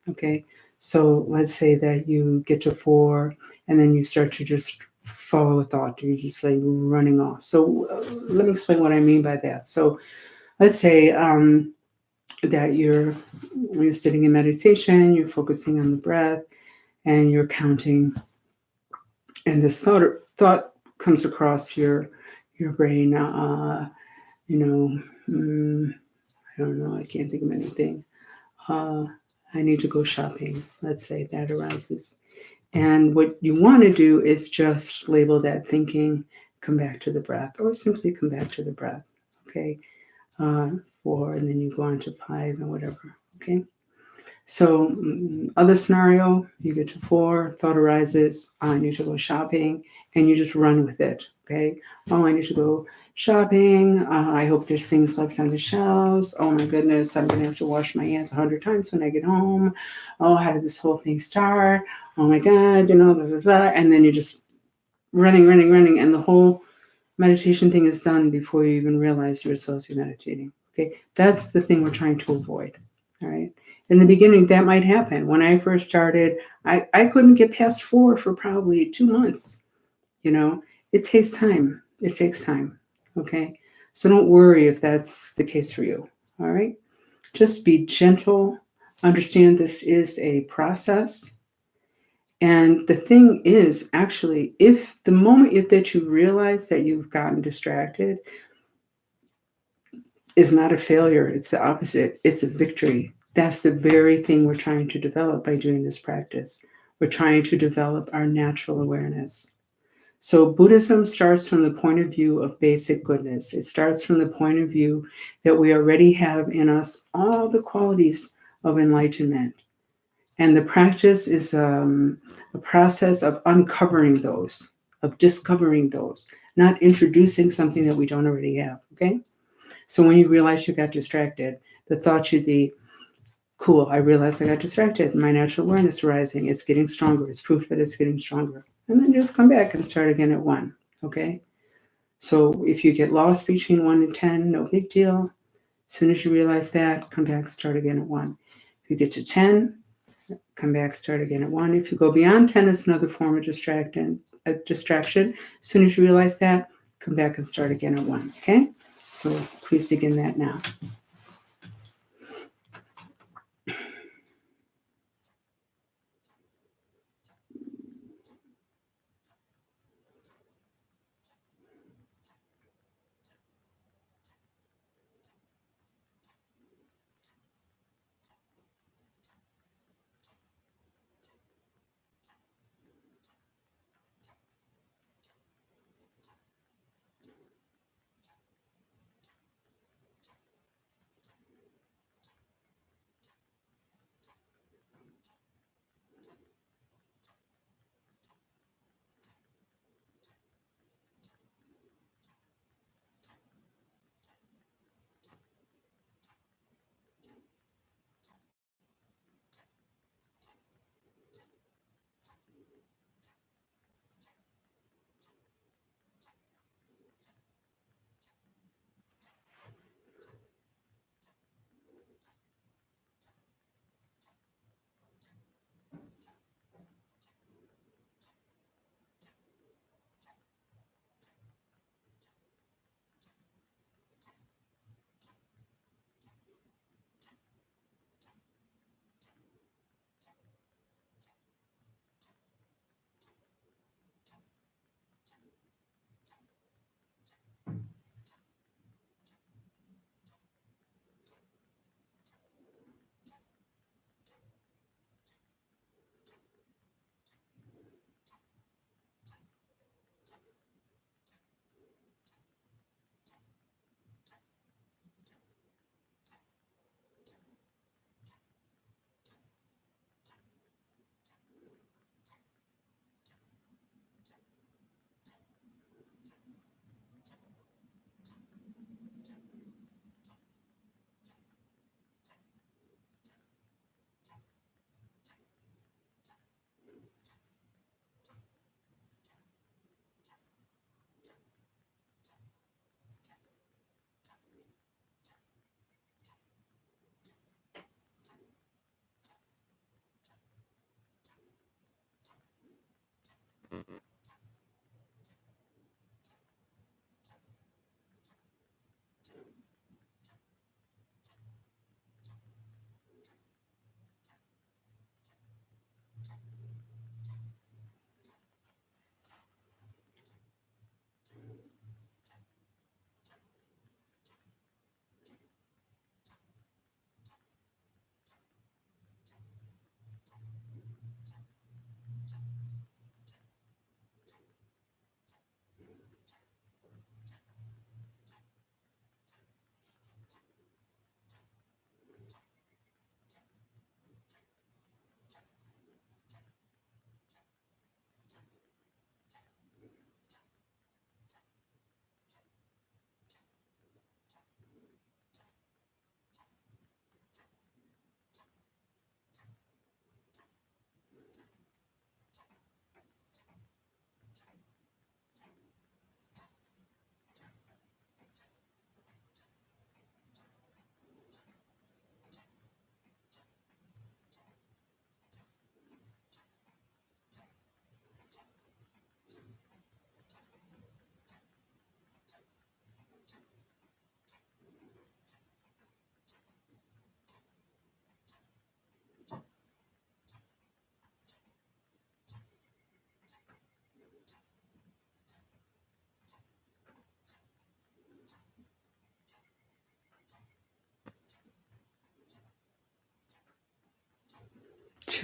Okay, so let's say that you get to 4 and then you start to just follow a thought. You're just like running off. So let me explain what I mean by that. So let's say that you're sitting in meditation, you're focusing on the breath, and you're counting, and this thought comes across your brain. I don't know. I can't think of anything. I need to go shopping. Let's say that arises. And what you want to do is just label that thinking, come back to the breath, or simply come back to the breath. Okay. 4, and then you go on to 5 and whatever. Okay. So other scenario, you get to 4, thought arises, I need to go shopping, and you just run with it. Okay. Oh, I need to go shopping. I hope there's things left on the shelves. Oh my goodness, I'm gonna have to wash my hands 100 times when I get home. Oh, how did this whole thing start? Oh my God, blah, blah, blah. And then you're just running, and the whole meditation thing is done before you even realize you're supposed to be meditating. Okay, that's the thing we're trying to avoid. All right. In the beginning, that might happen. When I first started, I couldn't get past 4 for probably 2 months. It takes time. It takes time. Okay. So don't worry if that's the case for you. All right. Just be gentle. Understand this is a process. And the thing is, actually, if the moment that you realize that you've gotten distracted is not a failure, it's the opposite, it's a victory. That's the very thing we're trying to develop by doing this practice. We're trying to develop our natural awareness. So Buddhism starts from the point of view of basic goodness. It starts from the point of view that we already have in us all the qualities of enlightenment. And the practice is a process of uncovering those, of discovering those, not introducing something that we don't already have, okay? So when you realize you got distracted, the thought should be, cool, I realized I got distracted. My natural awareness arising, it's getting stronger. It's proof that it's getting stronger. And then just come back and start again at 1, okay? So if you get lost between 1 and 10, no big deal. As soon as you realize that, come back, start again at 1. If you get to 10, come back, start again at 1. If you go beyond 10, it's another form of distraction. As soon as you realize that, come back and start again at 1, okay? So please begin that now.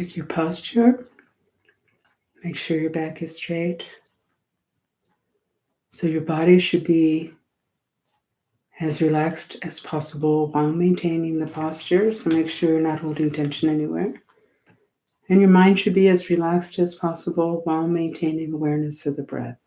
Check your posture. Make sure your back is straight. So your body should be as relaxed as possible while maintaining the posture. So make sure you're not holding tension anywhere. And your mind should be as relaxed as possible while maintaining awareness of the breath.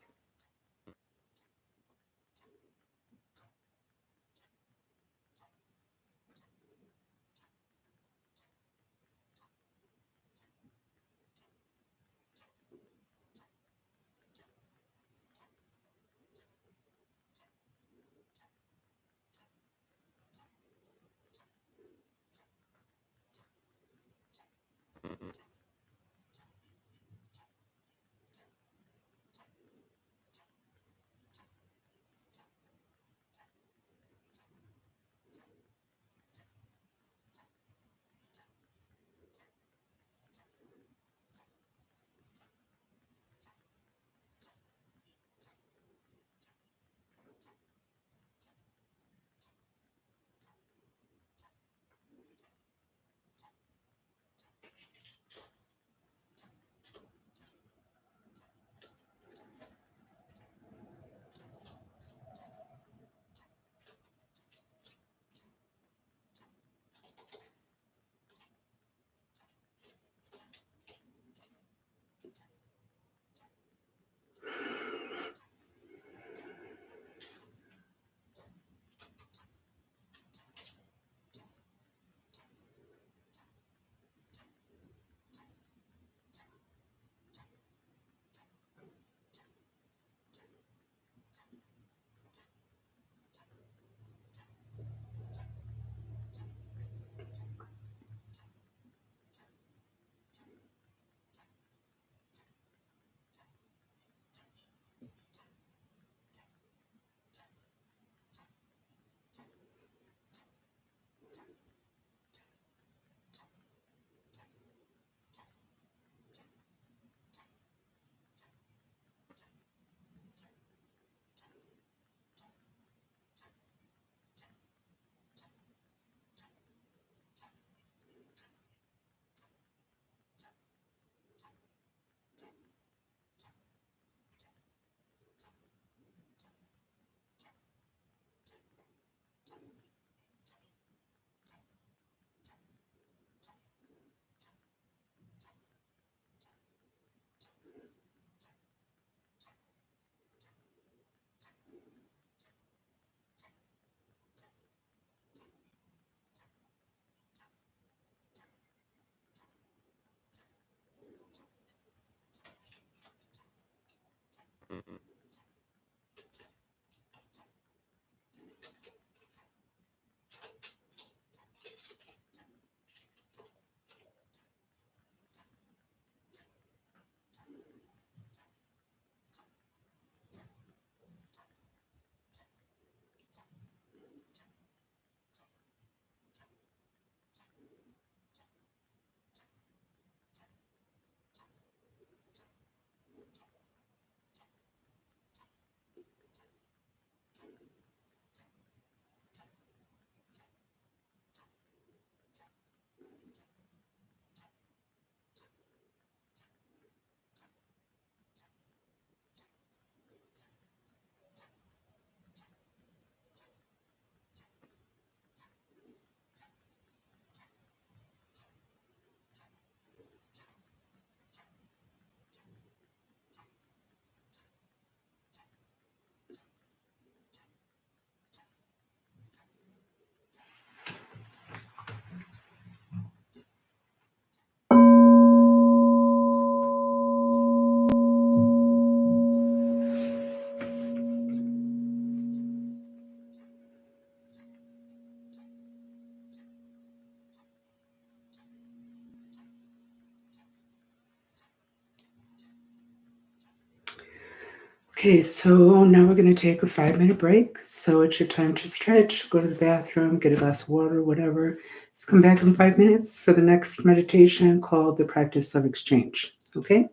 Okay, so now we're going to take a 5-minute break. So it's your time to stretch, go to the bathroom, get a glass of water, whatever. Just come back in 5 minutes for the next meditation called the practice of exchange. Okay?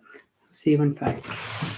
See you in 5.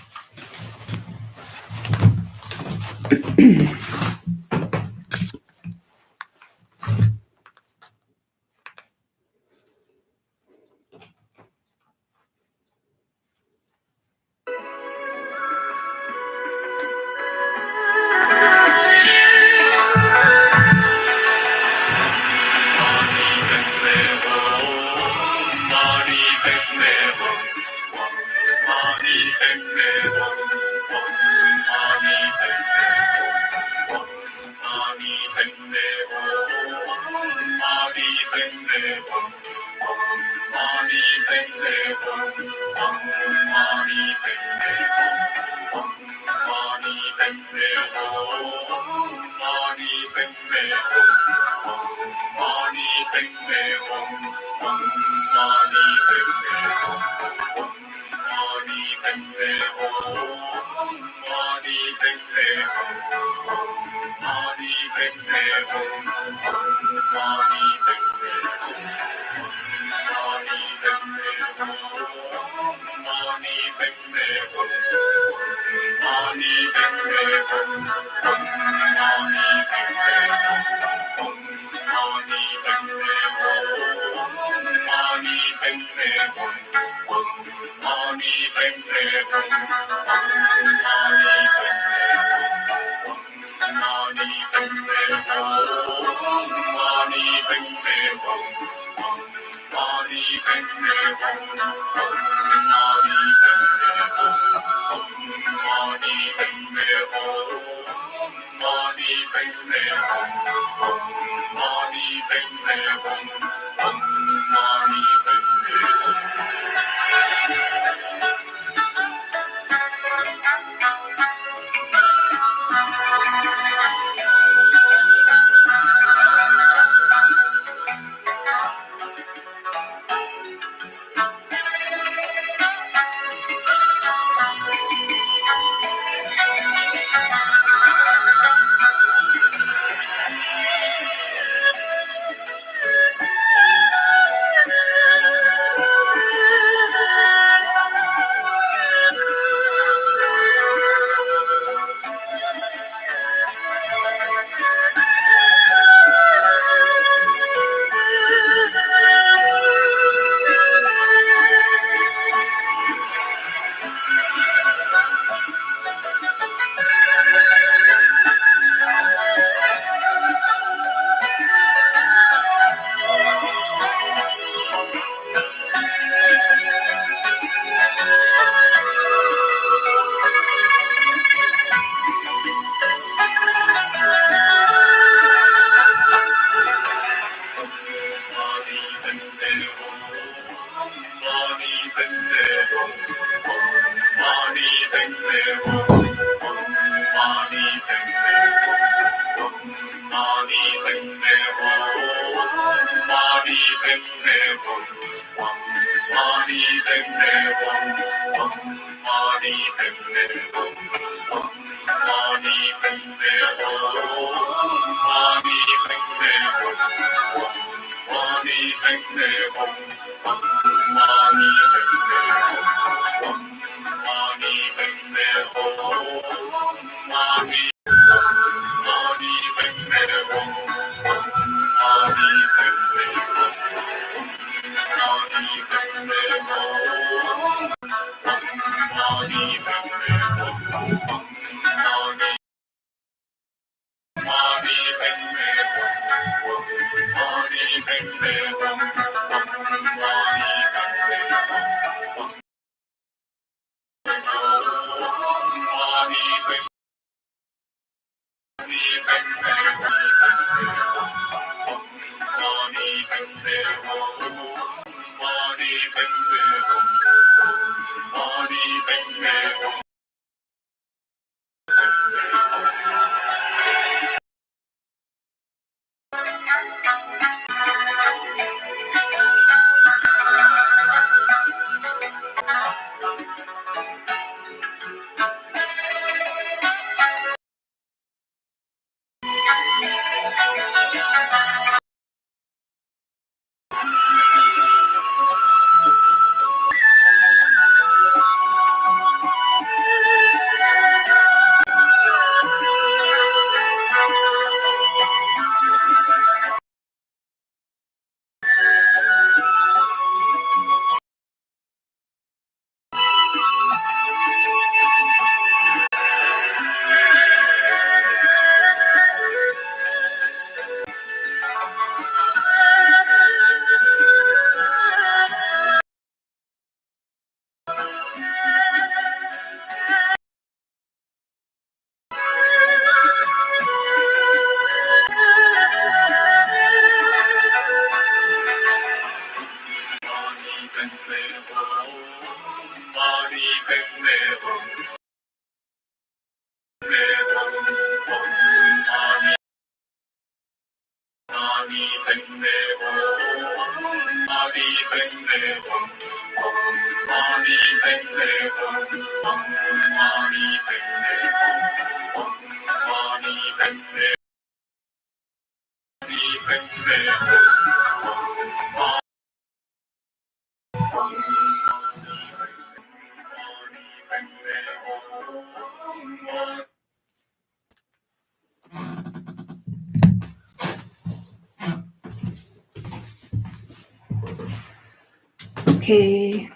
Okay,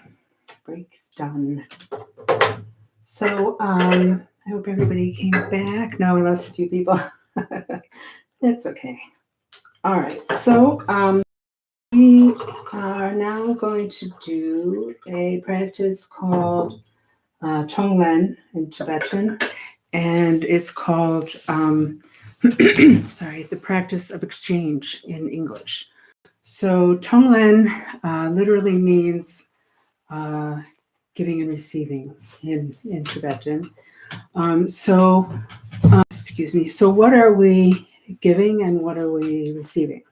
break's done. So I hope everybody came back. No, we lost a few people. That's okay. All right, so we are now going to do a practice called Tonglen in Tibetan, and it's called, the practice of exchange in English. So Tonglen literally means giving and receiving in Tibetan. Excuse me. So what are we giving and what are we receiving?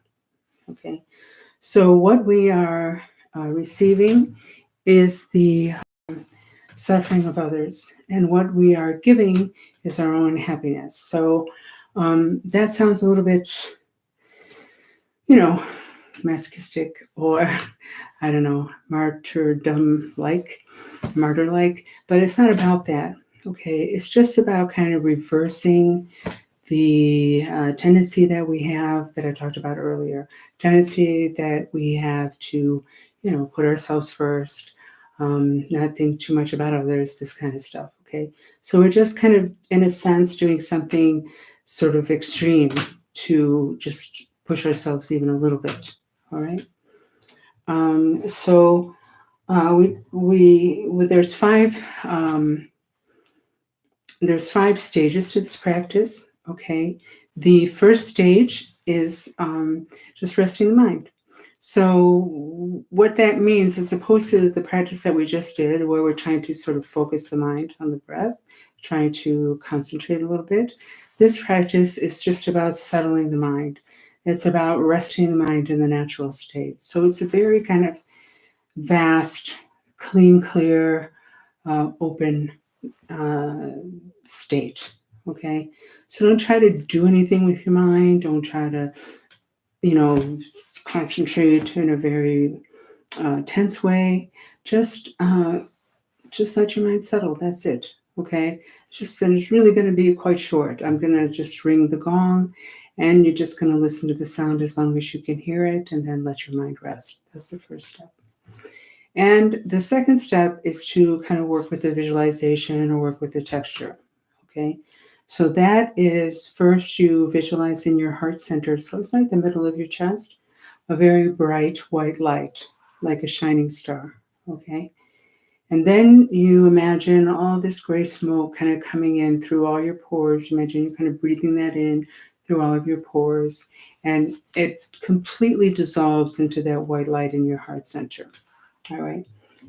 Okay. So what we are receiving is the suffering of others, and what we are giving is our own happiness. So that sounds a little bit, masochistic, or I don't know, martyr-like, but it's not about that. Okay, it's just about kind of reversing the tendency that we have, that I talked about earlier, tendency that we have to, put ourselves first, not think too much about others, this kind of stuff. Okay, so we're just kind of, in a sense, doing something sort of extreme to just push ourselves even a little bit. All right. There's five stages to this practice. Okay, the first stage is just resting the mind. So what that means, as opposed to the practice that we just did, where we're trying to sort of focus the mind on the breath, trying to concentrate a little bit, this practice is just about settling the mind. It's about resting the mind in the natural state. So it's a very kind of vast, clean, clear, open state. Okay, so don't try to do anything with your mind. Don't try to, concentrate in a very tense way. Just let your mind settle. That's it. Okay, and it's really going to be quite short. I'm going to just ring the gong, and you're just going to listen to the sound as long as you can hear it, and then let your mind rest. That's the first step. And the second step is to kind of work with the visualization or work with the texture. Okay, so that is, first you visualize in your heart center, so it's like the middle of your chest, a very bright white light, like a shining star. Okay, and then you imagine all this gray smoke kind of coming in through all your pores. Imagine you're kind of breathing that in through all of your pores, and it completely dissolves into that white light in your heart center. All right,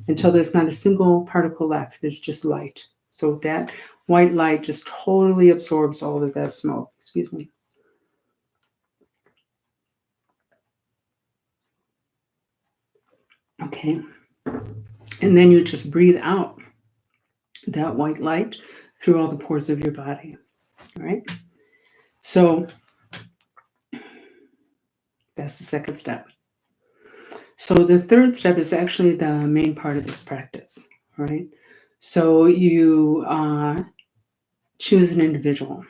until there's not a single particle left. There's just light. So that white light just totally absorbs all of that smoke. Excuse me. Okay, and then you just breathe out that white light through all the pores of your body. All right, so that's the second step. So the third step is actually the main part of this practice. All right, so you choose an individual.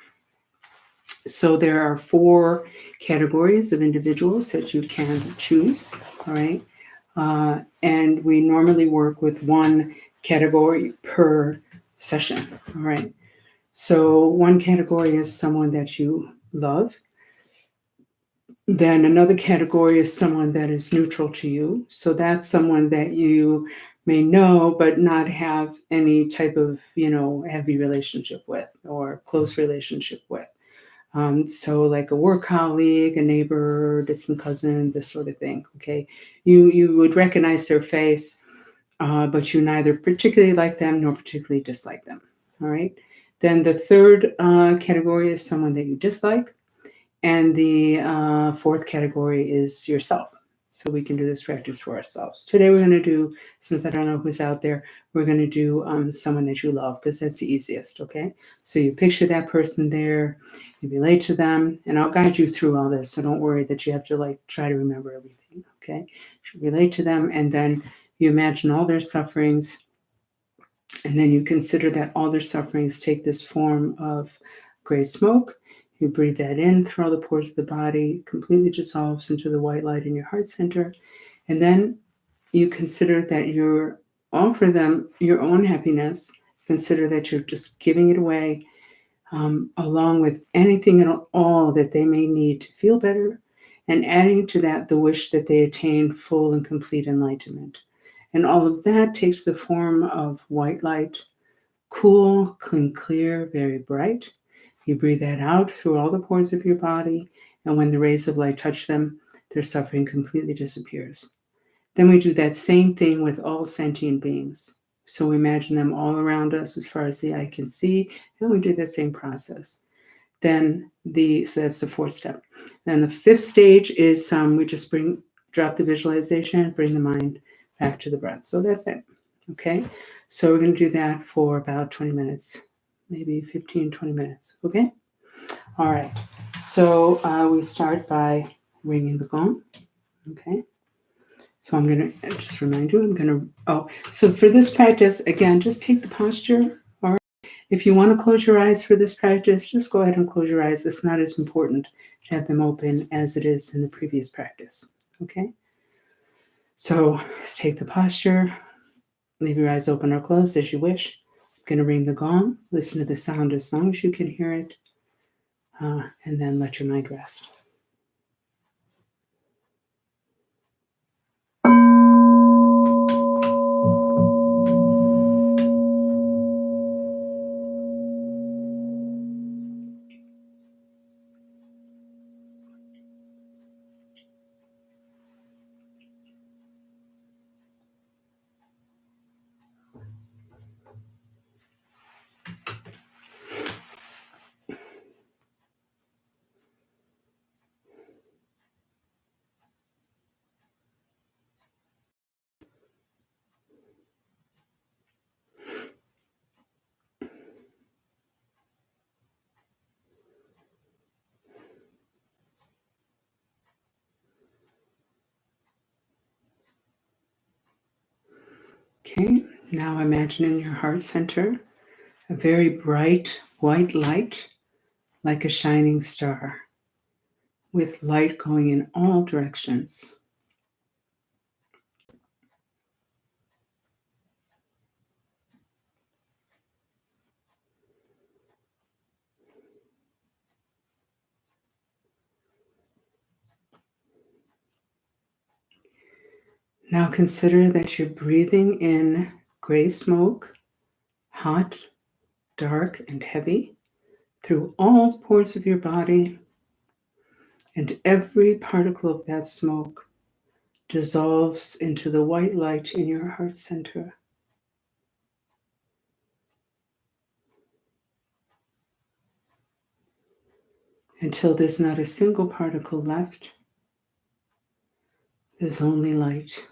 So there are 4 categories of individuals that you can choose. All right, and we normally work with 1 category per session. All right, so 1 category is someone that you love. Then another category is someone that is neutral to you. So that's someone that you may know, but not have any type of, heavy relationship with or close relationship with. So like a work colleague, a neighbor, distant cousin, this sort of thing. Okay, you would recognize their face, but you neither particularly like them nor particularly dislike them. All right. Then the third category is someone that you dislike. And the 4th category is yourself. So we can do this practice for ourselves. Today we're going to do, since I don't know who's out there, we're going to do someone that you love, because that's the easiest, okay? So you picture that person there, you relate to them, and I'll guide you through all this, so don't worry that you have to try to remember everything, okay? You relate to them, and then you imagine all their sufferings, and then you consider that all their sufferings take this form of gray smoke. You breathe that in through all the pores of the body, completely dissolves into the white light in your heart center. And then you consider that you're offering them your own happiness. Consider that you're just giving it away, along with anything and all that they may need to feel better, and adding to that the wish that they attain full and complete enlightenment. And all of that takes the form of white light, cool, clear, very bright. You breathe that out through all the pores of your body, and when the rays of light touch them, their suffering completely disappears. Then we do that same thing with all sentient beings. So we imagine them all around us as far as the eye can see, and we do the same process. Then so that's the fourth step. Then the fifth stage is we just drop the visualization, bring the mind back to the breath. So that's it. Okay. So we're going to do that for about 20 minutes, maybe 15, 20 minutes. Okay. All right. So we start by ringing the gong. Okay. So I'm going to just remind you, so for this practice, again, just take the posture. All right. If you want to close your eyes for this practice, just go ahead and close your eyes. It's not as important to have them open as it is in the previous practice. Okay. So just take the posture, leave your eyes open or closed as you wish. I'm going to ring the gong, listen to the sound as long as you can hear it, and then let your mind rest. Okay, now imagine in your heart center a very bright white light, like a shining star, with light going in all directions. Now consider that you're breathing in gray smoke, hot, dark, and heavy, through all pores of your body, and every particle of that smoke dissolves into the white light in your heart center. Until there's not a single particle left, there's only light.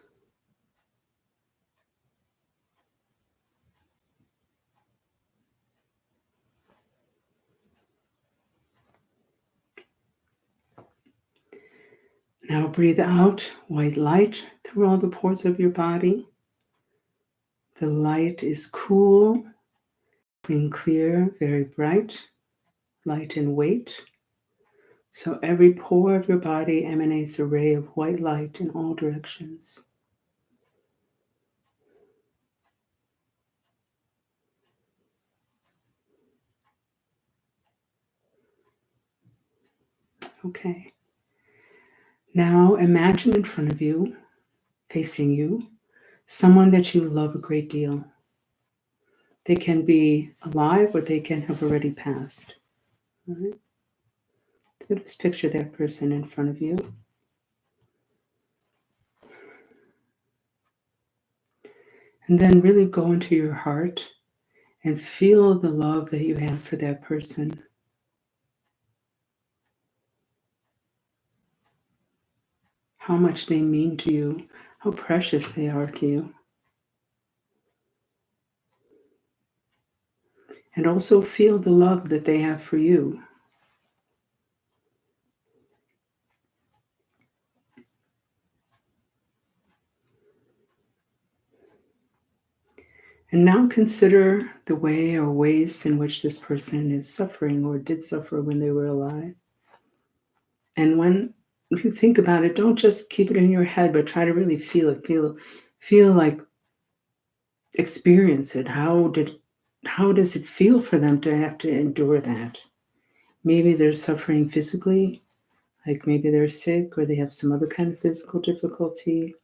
Now breathe out white light through all the pores of your body. The light is cool, clean, clear, very bright, light in weight. So every pore of your body emanates a ray of white light in all directions. Okay. Now imagine in front of you, facing you, someone that you love a great deal. They can be alive or they can have already passed. All right? So just picture that person in front of you. And then really go into your heart and feel the love that you have for that person. How much they mean to you, how precious they are to you. And also feel the love that they have for you. And now consider the way or ways in which this person is suffering or did suffer when they were alive. And when you think about it, don't just keep it in your head, but try to really feel it. feel like, experience it. How does it feel for them to have to endure that? Maybe they're suffering physically, like maybe they're sick or they have some other kind of physical difficulty.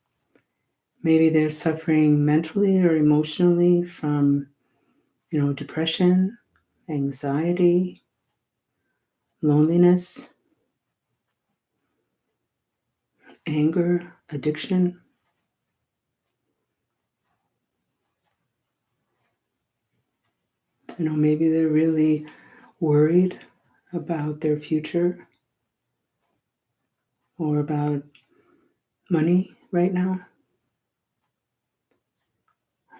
Maybe they're suffering mentally or emotionally from, depression, anxiety, loneliness, anger, addiction. Maybe they're really worried about their future or about money right now.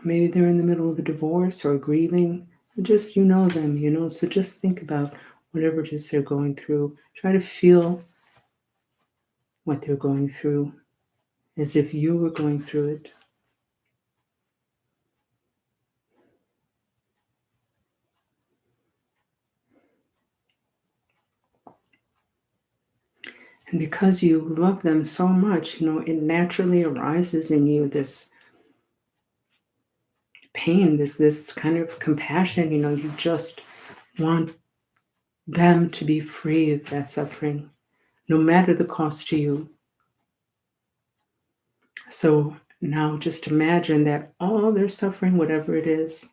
Maybe they're in the middle of a divorce or grieving. Just, them, so just think about whatever it is they're going through. Try to feel what they're going through as if you were going through it. And because you love them so much, it naturally arises in you this pain, this kind of compassion. You just want them to be free of that suffering, no matter the cost to you. So now just imagine that all their suffering, whatever it is,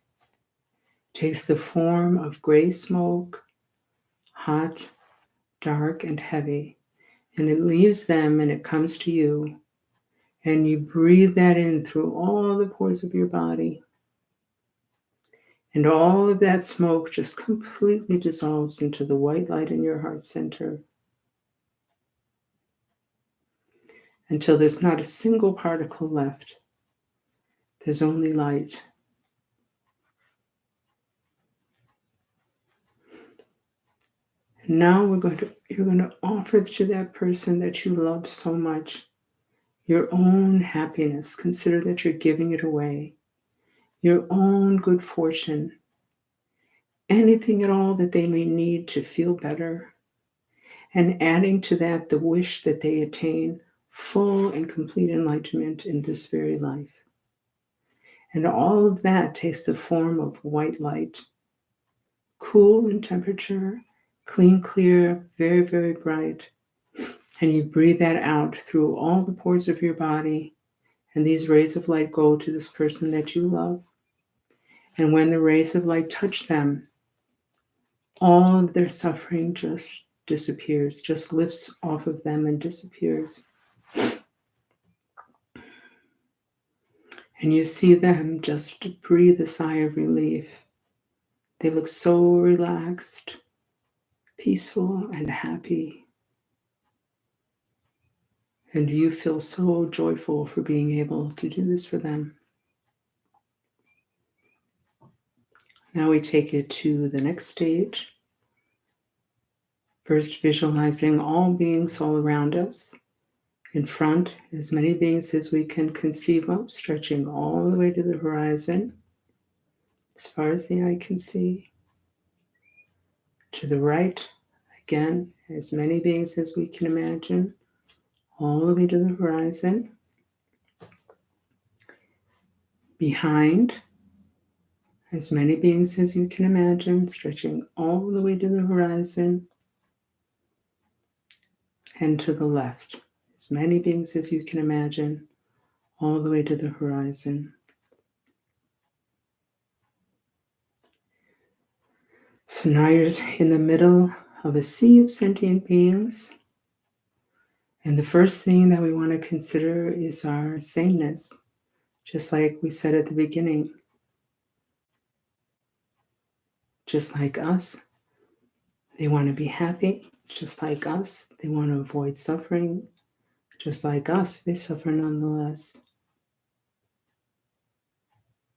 takes the form of gray smoke, hot, dark, and heavy. And it leaves them and it comes to you. And you breathe that in through all the pores of your body. And all of that smoke just completely dissolves into the white light in your heart center until there's not a single particle left. There's only light. And now you're going to offer to that person that you love so much your own happiness. Consider that you're giving it away. Your own good fortune. Anything at all that they may need to feel better. And adding to that the wish that they attain full and complete enlightenment in this very life. And all of that takes the form of white light, cool in temperature, clean, clear, very, very bright. And you breathe that out through all the pores of your body. And these rays of light go to this person that you love. And when the rays of light touch them, all of their suffering just disappears, just lifts off of them and disappears. And you see them just breathe a sigh of relief. They look so relaxed, peaceful, and happy. And you feel so joyful for being able to do this for them. Now we take it to the next stage. First, visualizing all beings all around us. In front, as many beings as we can conceive of, stretching all the way to the horizon, as far as the eye can see. To the right, again, as many beings as we can imagine, all the way to the horizon. Behind, as many beings as you can imagine, stretching all the way to the horizon. And to the left, as many beings as you can imagine, all the way to the horizon. So now you're in the middle of a sea of sentient beings. And the first thing that we want to consider is our sameness, just like we said at the beginning. Just like us, they want to be happy. Just like us, they want to avoid suffering. Just like us, they suffer nonetheless.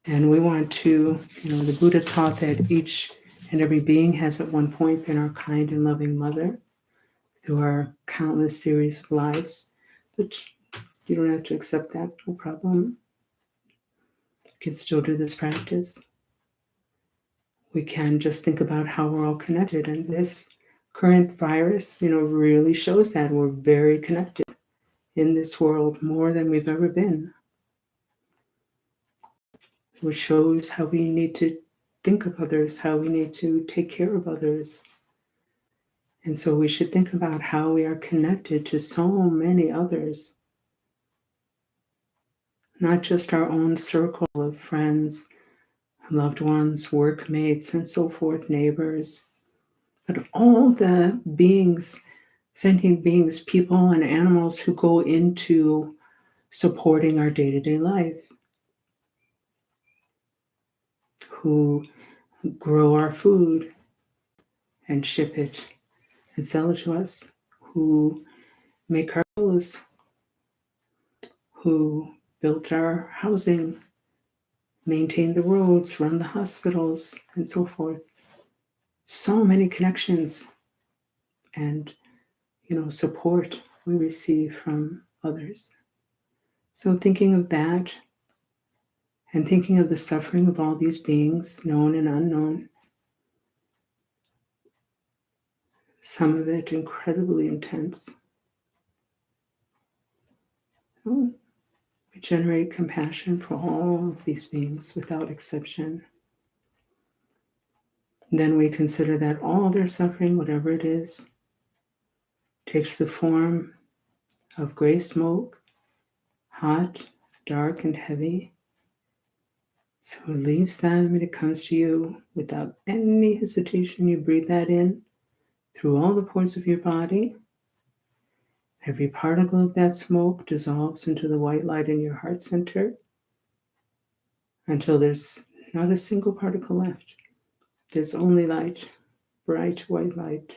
And we want to, the Buddha taught that each and every being has at one point been our kind and loving mother through our countless series of lives. But you don't have to accept that, no problem. You can still do this practice. We can just think about how we're all connected. And this current virus, really shows that we're very connected in this world, more than we've ever been. which shows how we need to think of others, how we need to take care of others. And so we should think about how we are connected to so many others, not just our own circle of friends, loved ones, workmates, and so forth, neighbors, but all the beings, sentient beings, people and animals who go into supporting our day-to-day life, who grow our food and ship it and sell it to us, who make our clothes, who built our housing, maintain the roads, run the hospitals, and so forth. So many connections and, support we receive from others. So thinking of that and thinking of the suffering of all these beings, known and unknown, some of it incredibly intense. We generate compassion for all of these beings without exception. Then we consider that all their suffering, whatever it is, takes the form of gray smoke, hot, dark, and heavy. So it leaves them and it comes to you without any hesitation. You breathe that in through all the pores of your body. Every particle of that smoke dissolves into the white light in your heart center until there's not a single particle left. There's only light, bright white light.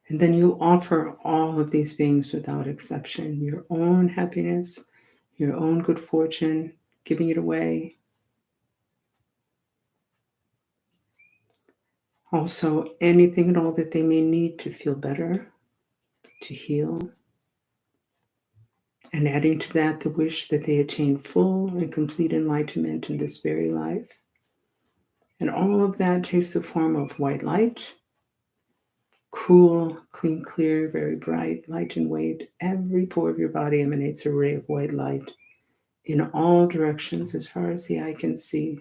And then you offer all of these beings without exception, your own happiness, your own good fortune, giving it away. Also, anything at all that they may need to feel better, to heal. And adding to that the wish that they attain full and complete enlightenment in this very life. And all of that takes the form of white light, cool, clean, clear, very bright, light and weight. Every pore of your body emanates a ray of white light in all directions as far as the eye can see.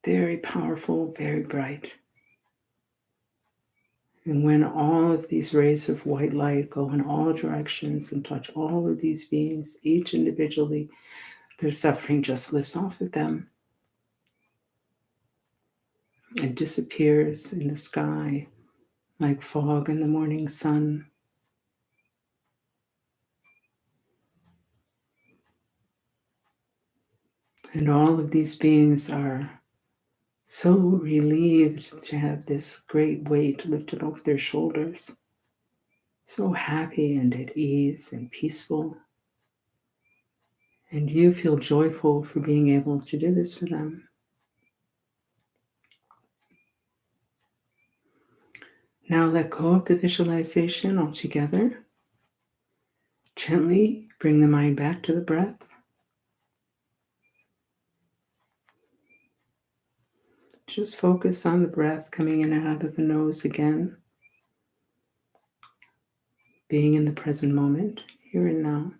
Very powerful, very bright. And when all of these rays of white light go in all directions and touch all of these beings, each individually, their suffering just lifts off of them and disappears in the sky like fog in the morning sun. And all of these beings are so relieved to have this great weight lifted off their shoulders. So happy and at ease and peaceful. And you feel joyful for being able to do this for them. Now let go of the visualization altogether. Gently bring the mind back to the breath. Just focus on the breath coming in and out of the nose again. Being in the present moment, here and now.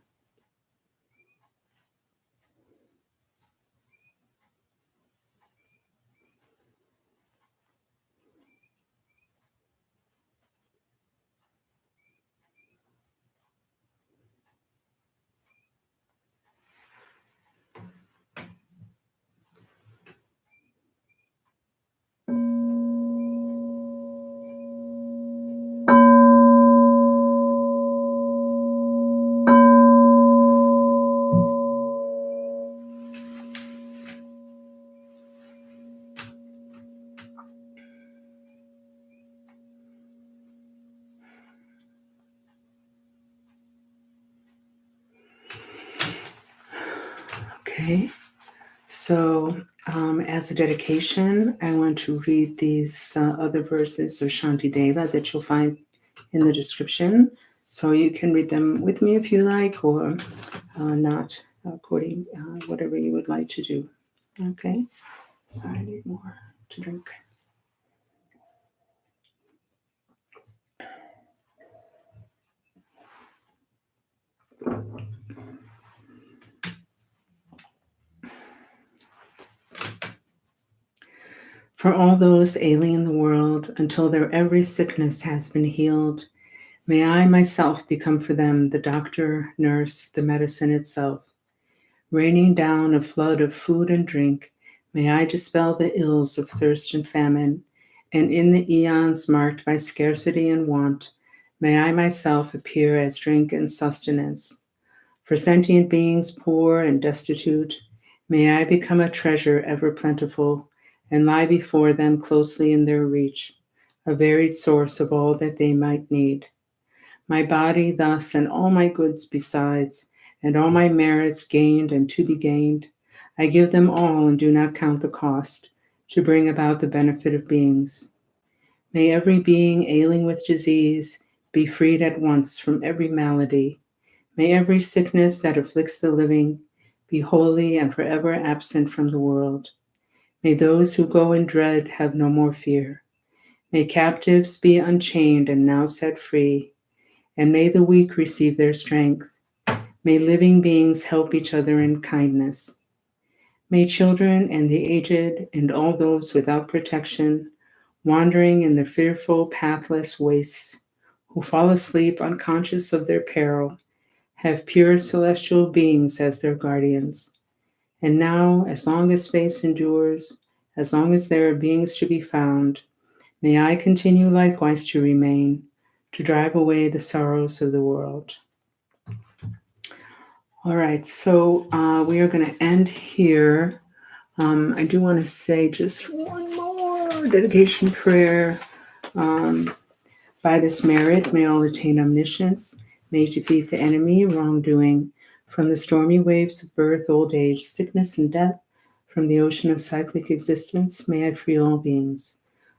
Okay, so as a dedication, I want to read these other verses of Shantideva that you'll find in the description. So you can read them with me if you like, or not, according whatever you would like to do. Okay, so I need more to drink. For all those ailing in the world, until their every sickness has been healed, may I myself become for them the doctor, nurse, the medicine itself. Raining down a flood of food and drink, may I dispel the ills of thirst and famine, and in the eons marked by scarcity and want, may I myself appear as drink and sustenance. For sentient beings poor and destitute, may I become a treasure ever plentiful, and lie before them closely in their reach, a varied source of all that they might need. My body thus, and all my goods besides, and all my merits gained and to be gained, I give them all and do not count the cost, to bring about the benefit of beings. May every being ailing with disease be freed at once from every malady. May every sickness that afflicts the living be wholly and forever absent from the world. May those who go in dread have no more fear. May captives be unchained and now set free, and may the weak receive their strength. May living beings help each other in kindness. May children and the aged and all those without protection, wandering in the fearful, pathless wastes, who fall asleep unconscious of their peril, have pure celestial beings as their guardians. And now, as long as space endures, as long as there are beings to be found, may I continue likewise to remain, to drive away the sorrows of the world. All right, so we are going to end here. I do want to say just one more dedication prayer. By this merit, may all attain omniscience, may defeat the enemy, wrongdoing, from the stormy waves of birth, old age, sickness, and death, from the ocean of cyclic existence, may I free all beings.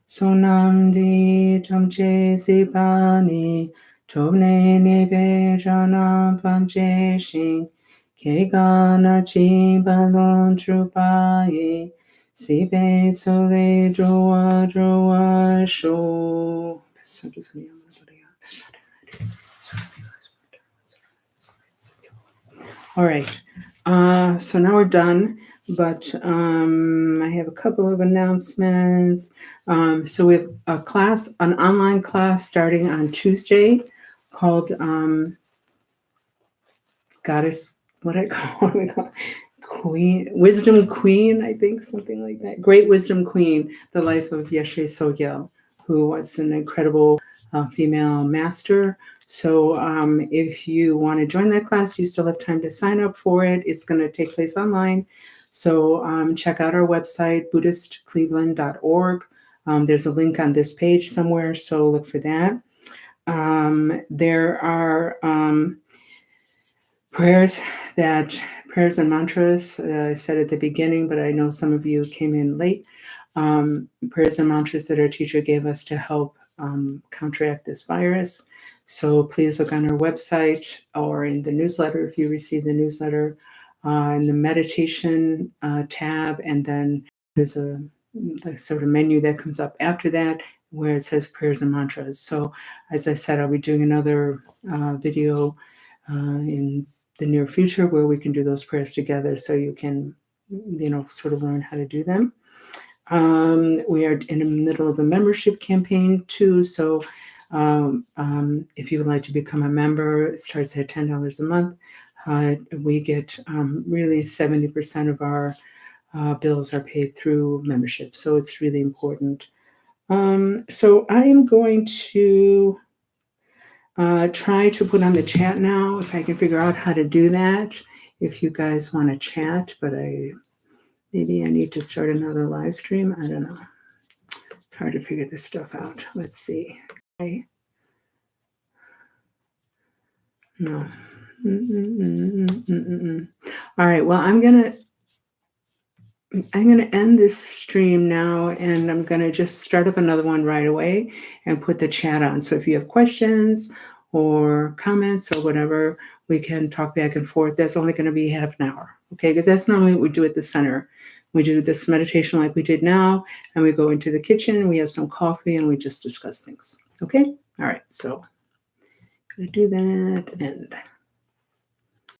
Sonam di tamche zipani, tobne nebe jana pamche shing, kegana chi balon trupaye, sibe sole droa sho. All right, so now we're done, but I have a couple of announcements. So we have a class, an online class starting on Tuesday called Goddess, what I call it? Queen, Wisdom Queen, I think, something like that. Great Wisdom Queen, the life of Yeshe Sogyal, who was an incredible female master. So if you want to join that class, you still have time to sign up for it. It's going to take place online. So check out our website, BuddhistCleveland.org. There's a link on this page somewhere, so look for that. There are prayers and mantras, I said at the beginning, but I know some of you came in late. Prayers and mantras that our teacher gave us to help counteract this virus. So please look on our website or in the newsletter if you receive the newsletter, in the meditation tab, and then there's a sort of menu that comes up after that where it says prayers and mantras. So as I said, I'll be doing another video in the near future where we can do those prayers together so you can, sort of learn how to do them. We are in the middle of a membership campaign too. So if you would like to become a member, it starts at $10 a month. We get really 70% of our bills are paid through membership. So it's really important. So I am going to try to put on the chat now, if I can figure out how to do that, if you guys want to chat, but maybe I need to start another live stream. I don't know. It's hard to figure this stuff out. Let's see. Okay. No. All right. Well, I'm gonna end this stream now, and I'm gonna just start up another one right away and put the chat on. So if you have questions or comments or whatever, we can talk back and forth. That's only going to be half an hour, okay? Because that's normally what we do at the center. We do this meditation like we did now, and we go into the kitchen, we have some coffee, and we just discuss things, okay? All right, so I'm going to do that, and